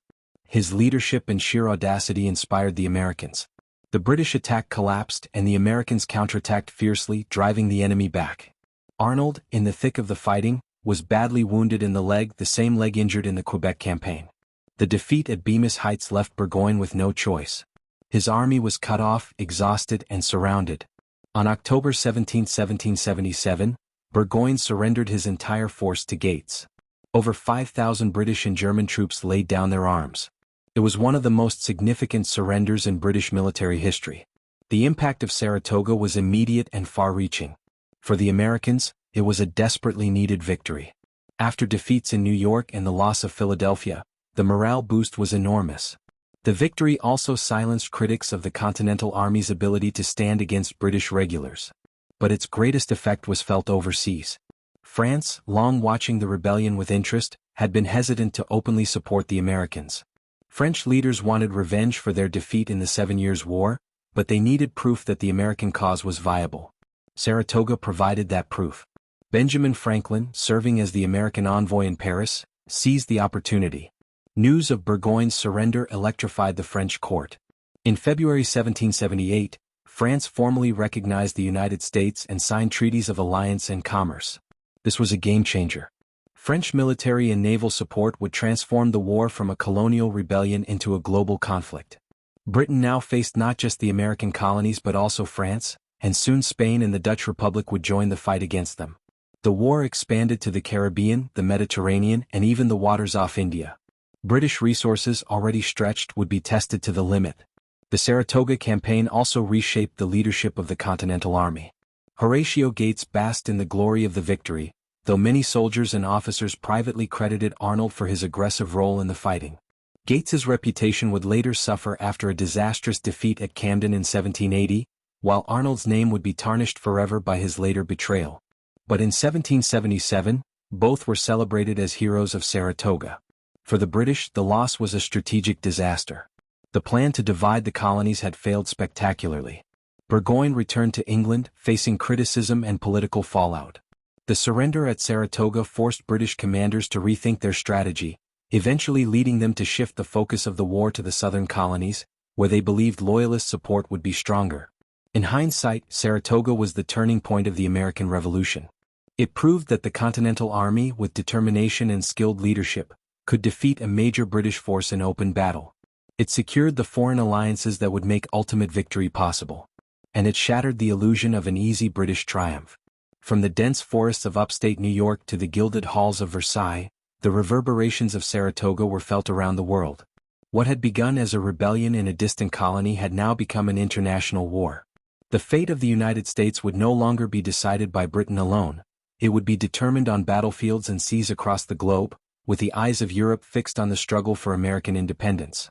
His leadership and sheer audacity inspired the Americans. The British attack collapsed and the Americans counterattacked fiercely, driving the enemy back. Arnold, in the thick of the fighting, was badly wounded in the leg, the same leg injured in the Quebec campaign. The defeat at Bemis Heights left Burgoyne with no choice. His army was cut off, exhausted and surrounded. On October 17, 1777, Burgoyne surrendered his entire force to Gates. Over 5,000 British and German troops laid down their arms. It was one of the most significant surrenders in British military history. The impact of Saratoga was immediate and far-reaching. For the Americans, it was a desperately needed victory. After defeats in New York and the loss of Philadelphia, the morale boost was enormous. The victory also silenced critics of the Continental Army's ability to stand against British regulars. But its greatest effect was felt overseas. France, long watching the rebellion with interest, had been hesitant to openly support the Americans. French leaders wanted revenge for their defeat in the 7 Years' War, but they needed proof that the American cause was viable. Saratoga provided that proof. Benjamin Franklin, serving as the American envoy in Paris, seized the opportunity. News of Burgoyne's surrender electrified the French court. In February 1778, France formally recognized the United States and signed treaties of alliance and commerce. This was a game-changer. French military and naval support would transform the war from a colonial rebellion into a global conflict. Britain now faced not just the American colonies but also France, and soon Spain and the Dutch Republic would join the fight against them. The war expanded to the Caribbean, the Mediterranean, and even the waters off India. British resources, already stretched, would be tested to the limit. The Saratoga campaign also reshaped the leadership of the Continental Army. Horatio Gates basked in the glory of the victory, though many soldiers and officers privately credited Arnold for his aggressive role in the fighting. Gates's reputation would later suffer after a disastrous defeat at Camden in 1780, while Arnold's name would be tarnished forever by his later betrayal. But in 1777, both were celebrated as heroes of Saratoga. For the British, the loss was a strategic disaster. The plan to divide the colonies had failed spectacularly. Burgoyne returned to England, facing criticism and political fallout. The surrender at Saratoga forced British commanders to rethink their strategy, eventually leading them to shift the focus of the war to the southern colonies, where they believed Loyalist support would be stronger. In hindsight, Saratoga was the turning point of the American Revolution. It proved that the Continental Army, with determination and skilled leadership, could defeat a major British force in open battle. It secured the foreign alliances that would make ultimate victory possible. And it shattered the illusion of an easy British triumph. From the dense forests of upstate New York to the gilded halls of Versailles, the reverberations of Saratoga were felt around the world. What had begun as a rebellion in a distant colony had now become an international war. The fate of the United States would no longer be decided by Britain alone. It would be determined on battlefields and seas across the globe, with the eyes of Europe fixed on the struggle for American independence.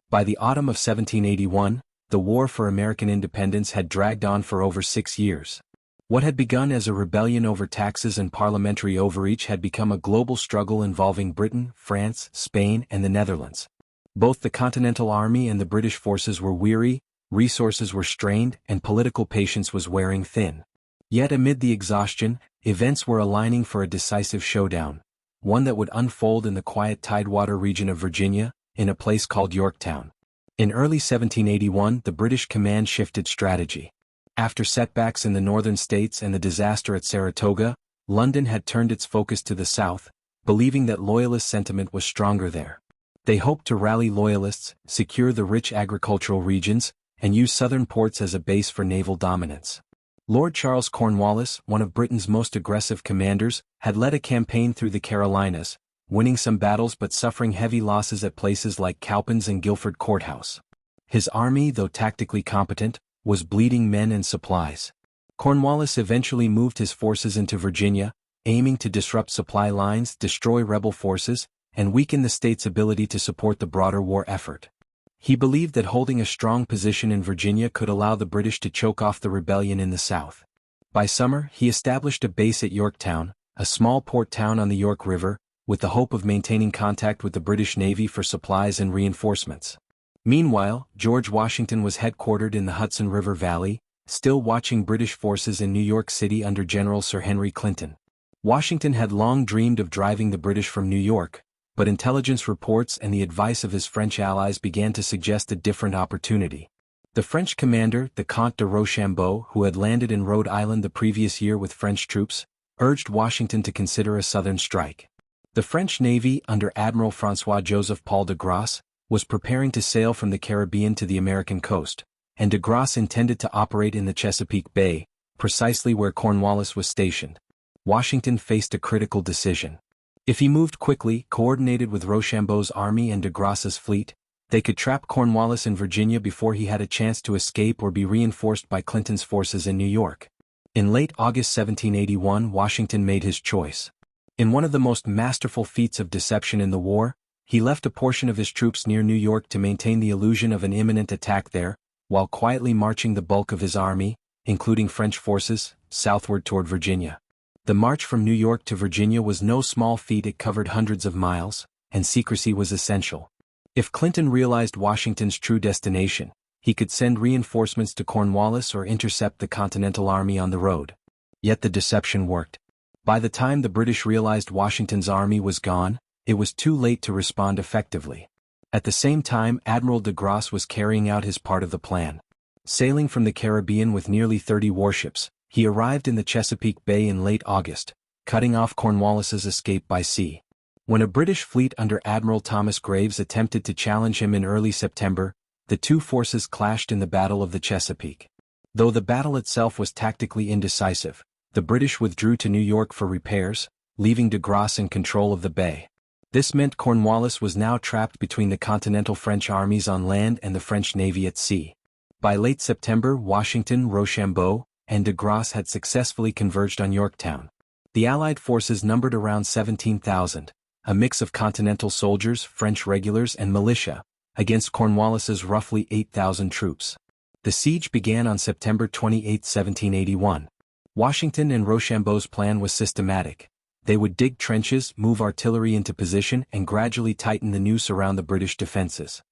By the autumn of 1781, the war for American independence had dragged on for over 6 years. What had begun as a rebellion over taxes and parliamentary overreach had become a global struggle involving Britain, France, Spain, and the Netherlands. Both the Continental Army and the British forces were weary, resources were strained, and political patience was wearing thin. Yet amid the exhaustion, events were aligning for a decisive showdown, one that would unfold in the quiet Tidewater region of Virginia, in a place called Yorktown. In early 1781, the British command shifted strategy. After setbacks in the northern states and the disaster at Saratoga, London had turned its focus to the south, believing that loyalist sentiment was stronger there. They hoped to rally loyalists, secure the rich agricultural regions, and use southern ports as a base for naval dominance. Lord Charles Cornwallis, one of Britain's most aggressive commanders, had led a campaign through the Carolinas, winning some battles but suffering heavy losses at places like Cowpens and Guilford Courthouse. His army, though tactically competent, was bleeding men and supplies. Cornwallis eventually moved his forces into Virginia, aiming to disrupt supply lines, destroy rebel forces, and weaken the state's ability to support the broader war effort. He believed that holding a strong position in Virginia could allow the British to choke off the rebellion in the south. By summer, he established a base at Yorktown, a small port town on the York River, with the hope of maintaining contact with the British Navy for supplies and reinforcements. Meanwhile, George Washington was headquartered in the Hudson River Valley, still watching British forces in New York City under General Sir Henry Clinton. Washington had long dreamed of driving the British from New York, but intelligence reports and the advice of his French allies began to suggest a different opportunity. The French commander, the Comte de Rochambeau, who had landed in Rhode Island the previous year with French troops, urged Washington to consider a southern strike. The French Navy, under Admiral François-Joseph Paul de Grasse, was preparing to sail from the Caribbean to the American coast, and de Grasse intended to operate in the Chesapeake Bay, precisely where Cornwallis was stationed. Washington faced a critical decision. If he moved quickly, coordinated with Rochambeau's army and de Grasse's fleet, they could trap Cornwallis in Virginia before he had a chance to escape or be reinforced by Clinton's forces in New York. In late August 1781, Washington made his choice. In one of the most masterful feats of deception in the war, he left a portion of his troops near New York to maintain the illusion of an imminent attack there, while quietly marching the bulk of his army, including French forces, southward toward Virginia. The march from New York to Virginia was no small feat. It covered hundreds of miles, and secrecy was essential. If Clinton realized Washington's true destination, he could send reinforcements to Cornwallis or intercept the Continental Army on the road. Yet the deception worked. By the time the British realized Washington's army was gone, it was too late to respond effectively. At the same time, Admiral de Grasse was carrying out his part of the plan. Sailing from the Caribbean with nearly 30 warships, he arrived in the Chesapeake Bay in late August, cutting off Cornwallis's escape by sea. When a British fleet under Admiral Thomas Graves attempted to challenge him in early September, the two forces clashed in the Battle of the Chesapeake. Though the battle itself was tactically indecisive, the British withdrew to New York for repairs, leaving de Grasse in control of the bay. This meant Cornwallis was now trapped between the Continental French armies on land and the French Navy at sea. By late September, Washington, Rochambeau, and de Grasse had successfully converged on Yorktown. The Allied forces numbered around 17,000, a mix of Continental soldiers, French regulars, and militia, against Cornwallis's roughly 8,000 troops. The siege began on September 28, 1781. Washington and Rochambeau's plan was systematic. They would dig trenches, move artillery into position, and gradually tighten the noose around the British defenses.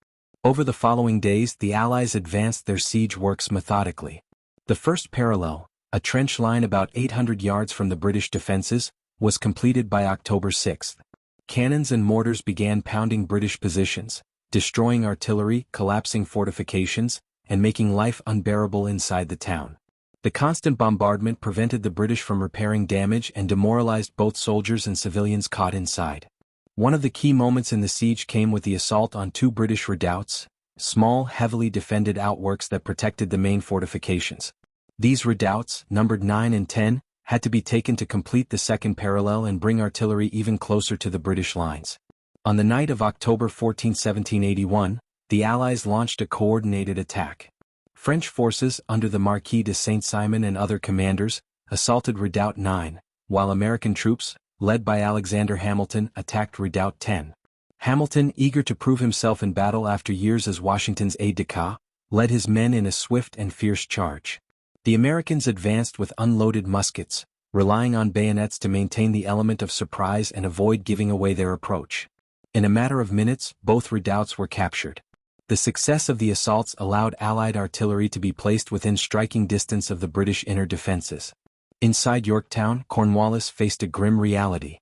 Over the following days, the Allies advanced their siege works methodically. The first parallel, a trench line about 800 yards from the British defenses, was completed by October 6. Cannons and mortars began pounding British positions, destroying artillery, collapsing fortifications, and making life unbearable inside the town. The constant bombardment prevented the British from repairing damage and demoralized both soldiers and civilians caught inside. One of the key moments in the siege came with the assault on two British redoubts, small, heavily defended outworks that protected the main fortifications. These redoubts, numbered 9 and 10, had to be taken to complete the second parallel and bring artillery even closer to the British lines. On the night of October 14, 1781, the Allies launched a coordinated attack. French forces, under the Marquis de Saint-Simon and other commanders, assaulted Redoubt 9, while American troops, led by Alexander Hamilton, attacked Redoubt 10. Hamilton, eager to prove himself in battle after years as Washington's aide-de-camp, led his men in a swift and fierce charge. The Americans advanced with unloaded muskets, relying on bayonets to maintain the element of surprise and avoid giving away their approach. In a matter of minutes, both redoubts were captured. The success of the assaults allowed Allied artillery to be placed within striking distance of the British inner defenses. Inside Yorktown, Cornwallis faced a grim reality.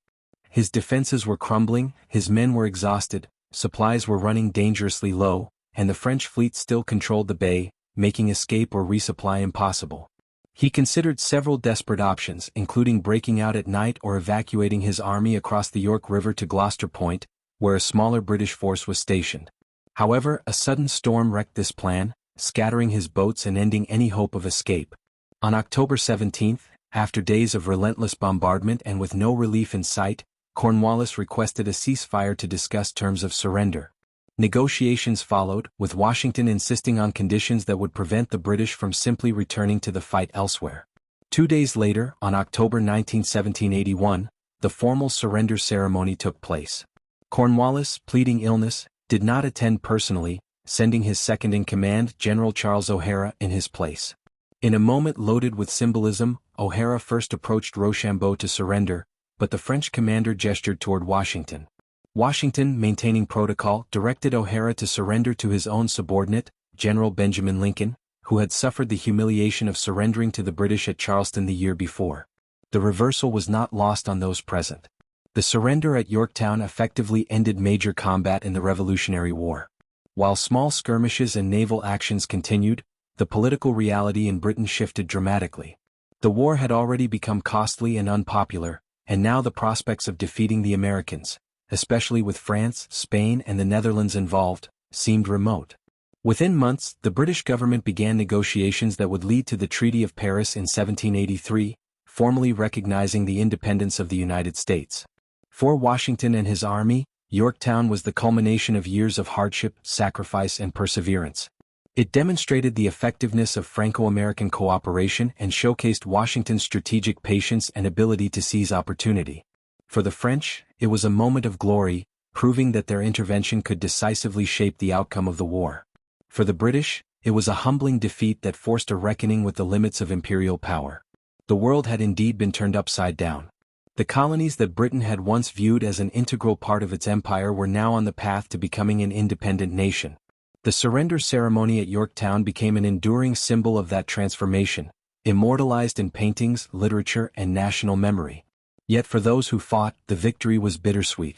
His defenses were crumbling, his men were exhausted, supplies were running dangerously low, and the French fleet still controlled the bay, making escape or resupply impossible. He considered several desperate options, including breaking out at night or evacuating his army across the York River to Gloucester Point, where a smaller British force was stationed. However, a sudden storm wrecked this plan, scattering his boats and ending any hope of escape. On October 17, after days of relentless bombardment and with no relief in sight, Cornwallis requested a ceasefire to discuss terms of surrender. Negotiations followed, with Washington insisting on conditions that would prevent the British from simply returning to the fight elsewhere. 2 days later, on October 19, 1781, the formal surrender ceremony took place. Cornwallis, pleading illness, did not attend personally, sending his second-in-command, General Charles O'Hara, in his place. In a moment loaded with symbolism, O'Hara first approached Rochambeau to surrender, but the French commander gestured toward Washington. Washington, maintaining protocol, directed O'Hara to surrender to his own subordinate, General Benjamin Lincoln, who had suffered the humiliation of surrendering to the British at Charleston the year before. The reversal was not lost on those present. The surrender at Yorktown effectively ended major combat in the Revolutionary War. While small skirmishes and naval actions continued, the political reality in Britain shifted dramatically. The war had already become costly and unpopular, and now the prospects of defeating the Americans, especially with France, Spain and the Netherlands involved, seemed remote. Within months, the British government began negotiations that would lead to the Treaty of Paris in 1783, formally recognizing the independence of the United States. For Washington and his army, Yorktown was the culmination of years of hardship, sacrifice and perseverance. It demonstrated the effectiveness of Franco-American cooperation and showcased Washington's strategic patience and ability to seize opportunity. For the French, it was a moment of glory, proving that their intervention could decisively shape the outcome of the war. For the British, it was a humbling defeat that forced a reckoning with the limits of imperial power. The world had indeed been turned upside down. The colonies that Britain had once viewed as an integral part of its empire were now on the path to becoming an independent nation. The surrender ceremony at Yorktown became an enduring symbol of that transformation, immortalized in paintings, literature, and national memory. Yet for those who fought, the victory was bittersweet.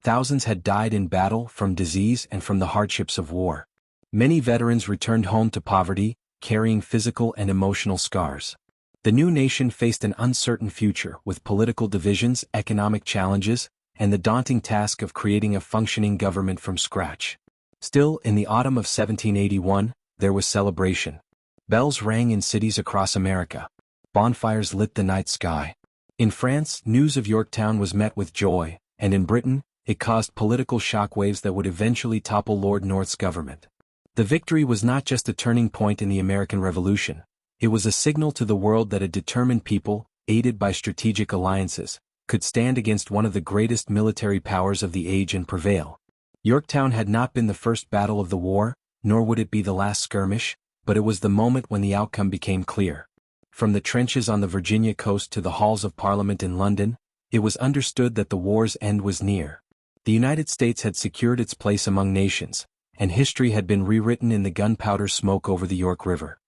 Thousands had died in battle, from disease and from the hardships of war. Many veterans returned home to poverty, carrying physical and emotional scars. The new nation faced an uncertain future with political divisions, economic challenges, and the daunting task of creating a functioning government from scratch. Still, in the autumn of 1781, there was celebration. Bells rang in cities across America. Bonfires lit the night sky. In France, news of Yorktown was met with joy, and in Britain, it caused political shockwaves that would eventually topple Lord North's government. The victory was not just a turning point in the American Revolution. It was a signal to the world that a determined people, aided by strategic alliances, could stand against one of the greatest military powers of the age and prevail. Yorktown had not been the first battle of the war, nor would it be the last skirmish, but it was the moment when the outcome became clear. From the trenches on the Virginia coast to the halls of Parliament in London, it was understood that the war's end was near. The United States had secured its place among nations, and history had been rewritten in the gunpowder smoke over the York River.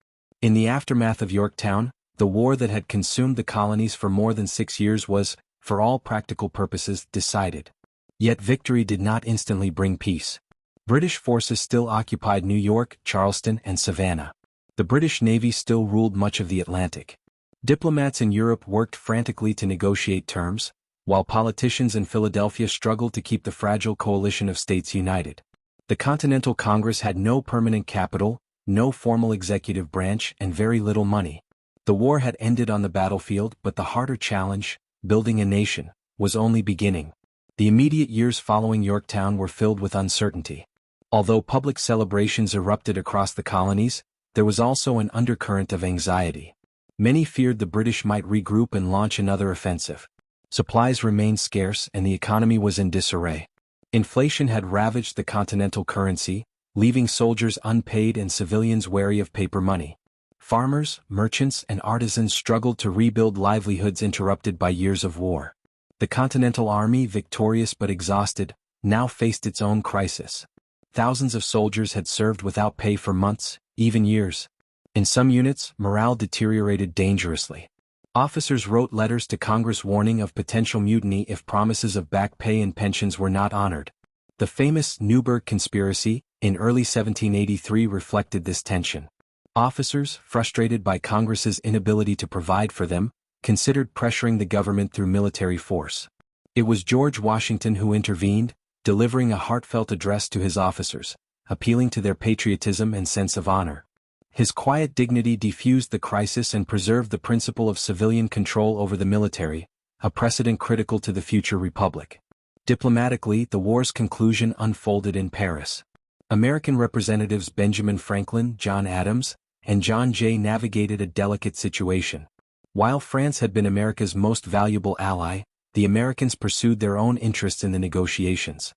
In the aftermath of Yorktown, the war that had consumed the colonies for more than 6 years was, for all practical purposes, decided. Yet victory did not instantly bring peace. British forces still occupied New York, Charleston, and Savannah. The British Navy still ruled much of the Atlantic. Diplomats in Europe worked frantically to negotiate terms, while politicians in Philadelphia struggled to keep the fragile coalition of states united. The Continental Congress had no permanent capital, no formal executive branch, and very little money. The war had ended on the battlefield, but the harder challenge, building a nation, was only beginning. The immediate years following Yorktown were filled with uncertainty. Although public celebrations erupted across the colonies, there was also an undercurrent of anxiety. Many feared the British might regroup and launch another offensive. Supplies remained scarce and the economy was in disarray. Inflation had ravaged the continental currency, leaving soldiers unpaid and civilians wary of paper money. Farmers, merchants, and artisans struggled to rebuild livelihoods interrupted by years of war. The Continental Army, victorious but exhausted, now faced its own crisis. Thousands of soldiers had served without pay for months, even years. In some units, morale deteriorated dangerously. Officers wrote letters to Congress warning of potential mutiny if promises of back pay and pensions were not honored. The famous Newburgh Conspiracy, in early 1783, reflected this tension. Officers, frustrated by Congress's inability to provide for them, considered pressuring the government through military force. It was George Washington who intervened, delivering a heartfelt address to his officers, appealing to their patriotism and sense of honor. His quiet dignity diffused the crisis and preserved the principle of civilian control over the military, a precedent critical to the future republic. Diplomatically, the war's conclusion unfolded in Paris. American representatives Benjamin Franklin, John Adams, and John Jay navigated a delicate situation. While France had been America's most valuable ally, the Americans pursued their own interests in the negotiations.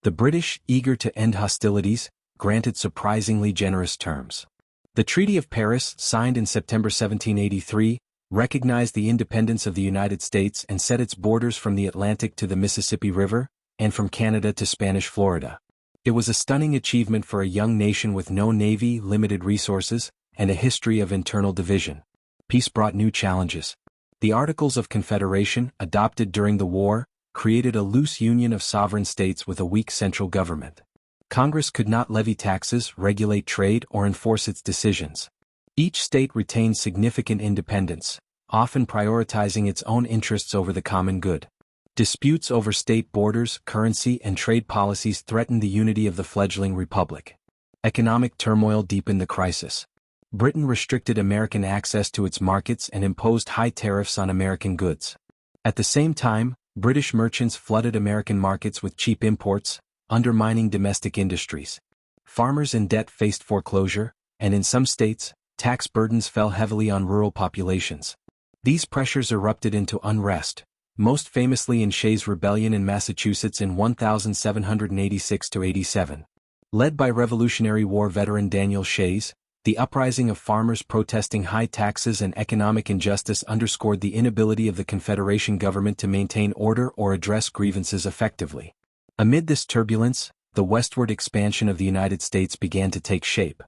The British, eager to end hostilities, granted surprisingly generous terms. The Treaty of Paris, signed in September 1783, recognized the independence of the United States and set its borders from the Atlantic to the Mississippi River, and from Canada to Spanish Florida. It was a stunning achievement for a young nation with no navy, limited resources, and a history of internal division. Peace brought new challenges. The Articles of Confederation, adopted during the war, created a loose union of sovereign states with a weak central government. Congress could not levy taxes, regulate trade, or enforce its decisions. Each state retained significant independence, often prioritizing its own interests over the common good. Disputes over state borders, currency, and trade policies threatened the unity of the fledgling republic. Economic turmoil deepened the crisis. Britain restricted American access to its markets and imposed high tariffs on American goods. At the same time, British merchants flooded American markets with cheap imports, undermining domestic industries. Farmers in debt faced foreclosure, and in some states, tax burdens fell heavily on rural populations. These pressures erupted into unrest, most famously in Shays' Rebellion in Massachusetts in 1786–87. Led by Revolutionary War veteran Daniel Shays, the uprising of farmers protesting high taxes and economic injustice underscored the inability of the Confederation government to maintain order or address grievances effectively. Amid this turbulence, the westward expansion of the United States began to take shape.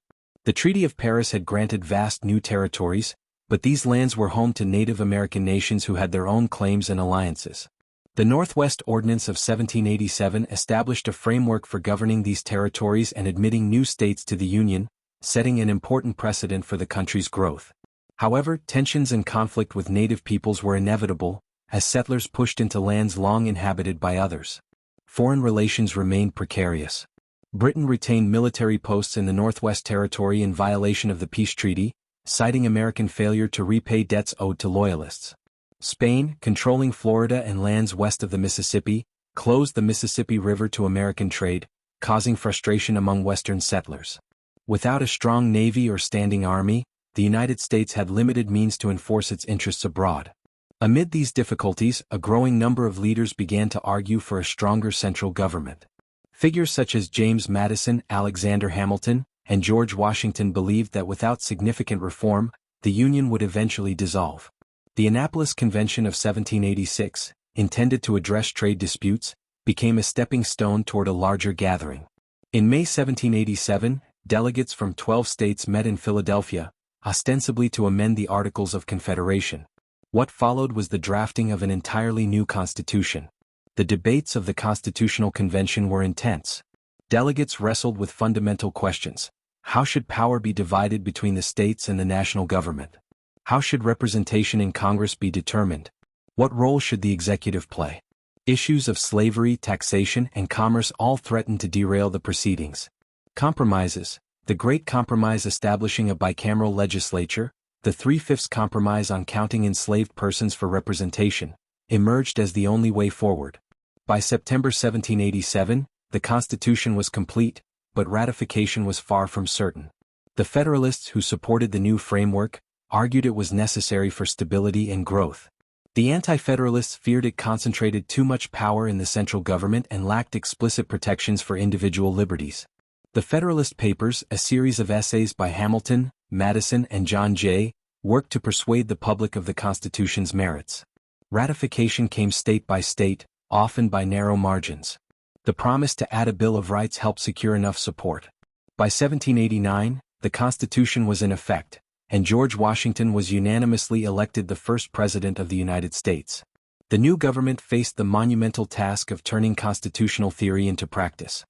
The Treaty of Paris had granted vast new territories, but these lands were home to Native American nations who had their own claims and alliances. The Northwest Ordinance of 1787 established a framework for governing these territories and admitting new states to the Union, setting an important precedent for the country's growth. However, tensions and conflict with native peoples were inevitable, as settlers pushed into lands long inhabited by others. Foreign relations remained precarious. Britain retained military posts in the Northwest Territory in violation of the peace treaty, citing American failure to repay debts owed to loyalists. Spain, controlling Florida and lands west of the Mississippi, closed the Mississippi River to American trade, causing frustration among Western settlers. Without a strong navy or standing army, the United States had limited means to enforce its interests abroad. Amid these difficulties, a growing number of leaders began to argue for a stronger central government. Figures such as James Madison, Alexander Hamilton, and George Washington believed that without significant reform, the Union would eventually dissolve. The Annapolis Convention of 1786, intended to address trade disputes, became a stepping stone toward a larger gathering. In May 1787, delegates from 12 states met in Philadelphia, ostensibly to amend the Articles of Confederation. What followed was the drafting of an entirely new constitution. The debates of the Constitutional Convention were intense. Delegates wrestled with fundamental questions. How should power be divided between the states and the national government? How should representation in Congress be determined? What role should the executive play? Issues of slavery, taxation, and commerce all threatened to derail the proceedings. Compromises: the Great Compromise establishing a bicameral legislature, the Three-Fifths Compromise on counting enslaved persons for representation, emerged as the only way forward. By September 1787, the Constitution was complete, but ratification was far from certain. The Federalists who supported the new framework argued it was necessary for stability and growth. The Anti-Federalists feared it concentrated too much power in the central government and lacked explicit protections for individual liberties. The Federalist Papers, a series of essays by Hamilton, Madison, and John Jay, worked to persuade the public of the Constitution's merits. Ratification came state by state, often by narrow margins. The promise to add a Bill of Rights helped secure enough support. By 1789, the Constitution was in effect, and George Washington was unanimously elected the first President of the United States. The new government faced the monumental task of turning constitutional theory into practice.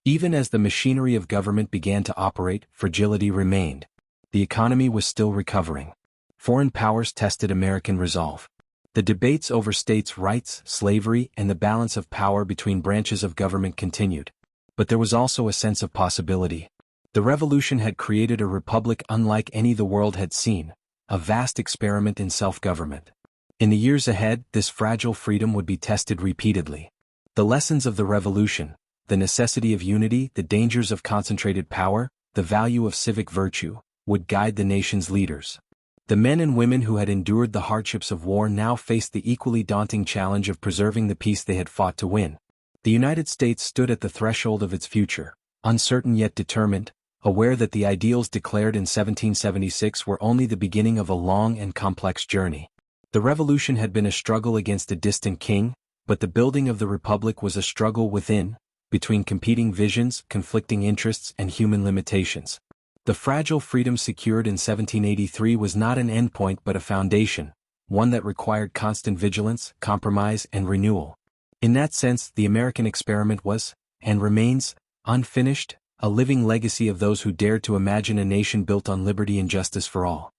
Even as the machinery of government began to operate, fragility remained. The economy was still recovering. Foreign powers tested American resolve. The debates over states' rights, slavery, and the balance of power between branches of government continued. But there was also a sense of possibility. The Revolution had created a republic unlike any the world had seen, a vast experiment in self-government. In the years ahead, this fragile freedom would be tested repeatedly. The lessons of the Revolution, the necessity of unity, the dangers of concentrated power, the value of civic virtue, would guide the nation's leaders. The men and women who had endured the hardships of war now faced the equally daunting challenge of preserving the peace they had fought to win. The United States stood at the threshold of its future, uncertain yet determined, aware that the ideals declared in 1776 were only the beginning of a long and complex journey. The Revolution had been a struggle against a distant king, but the building of the Republic was a struggle within, between competing visions, conflicting interests, and human limitations. The fragile freedom secured in 1783 was not an endpoint but a foundation, one that required constant vigilance, compromise, and renewal. In that sense, the American experiment was, and remains, unfinished, a living legacy of those who dared to imagine a nation built on liberty and justice for all.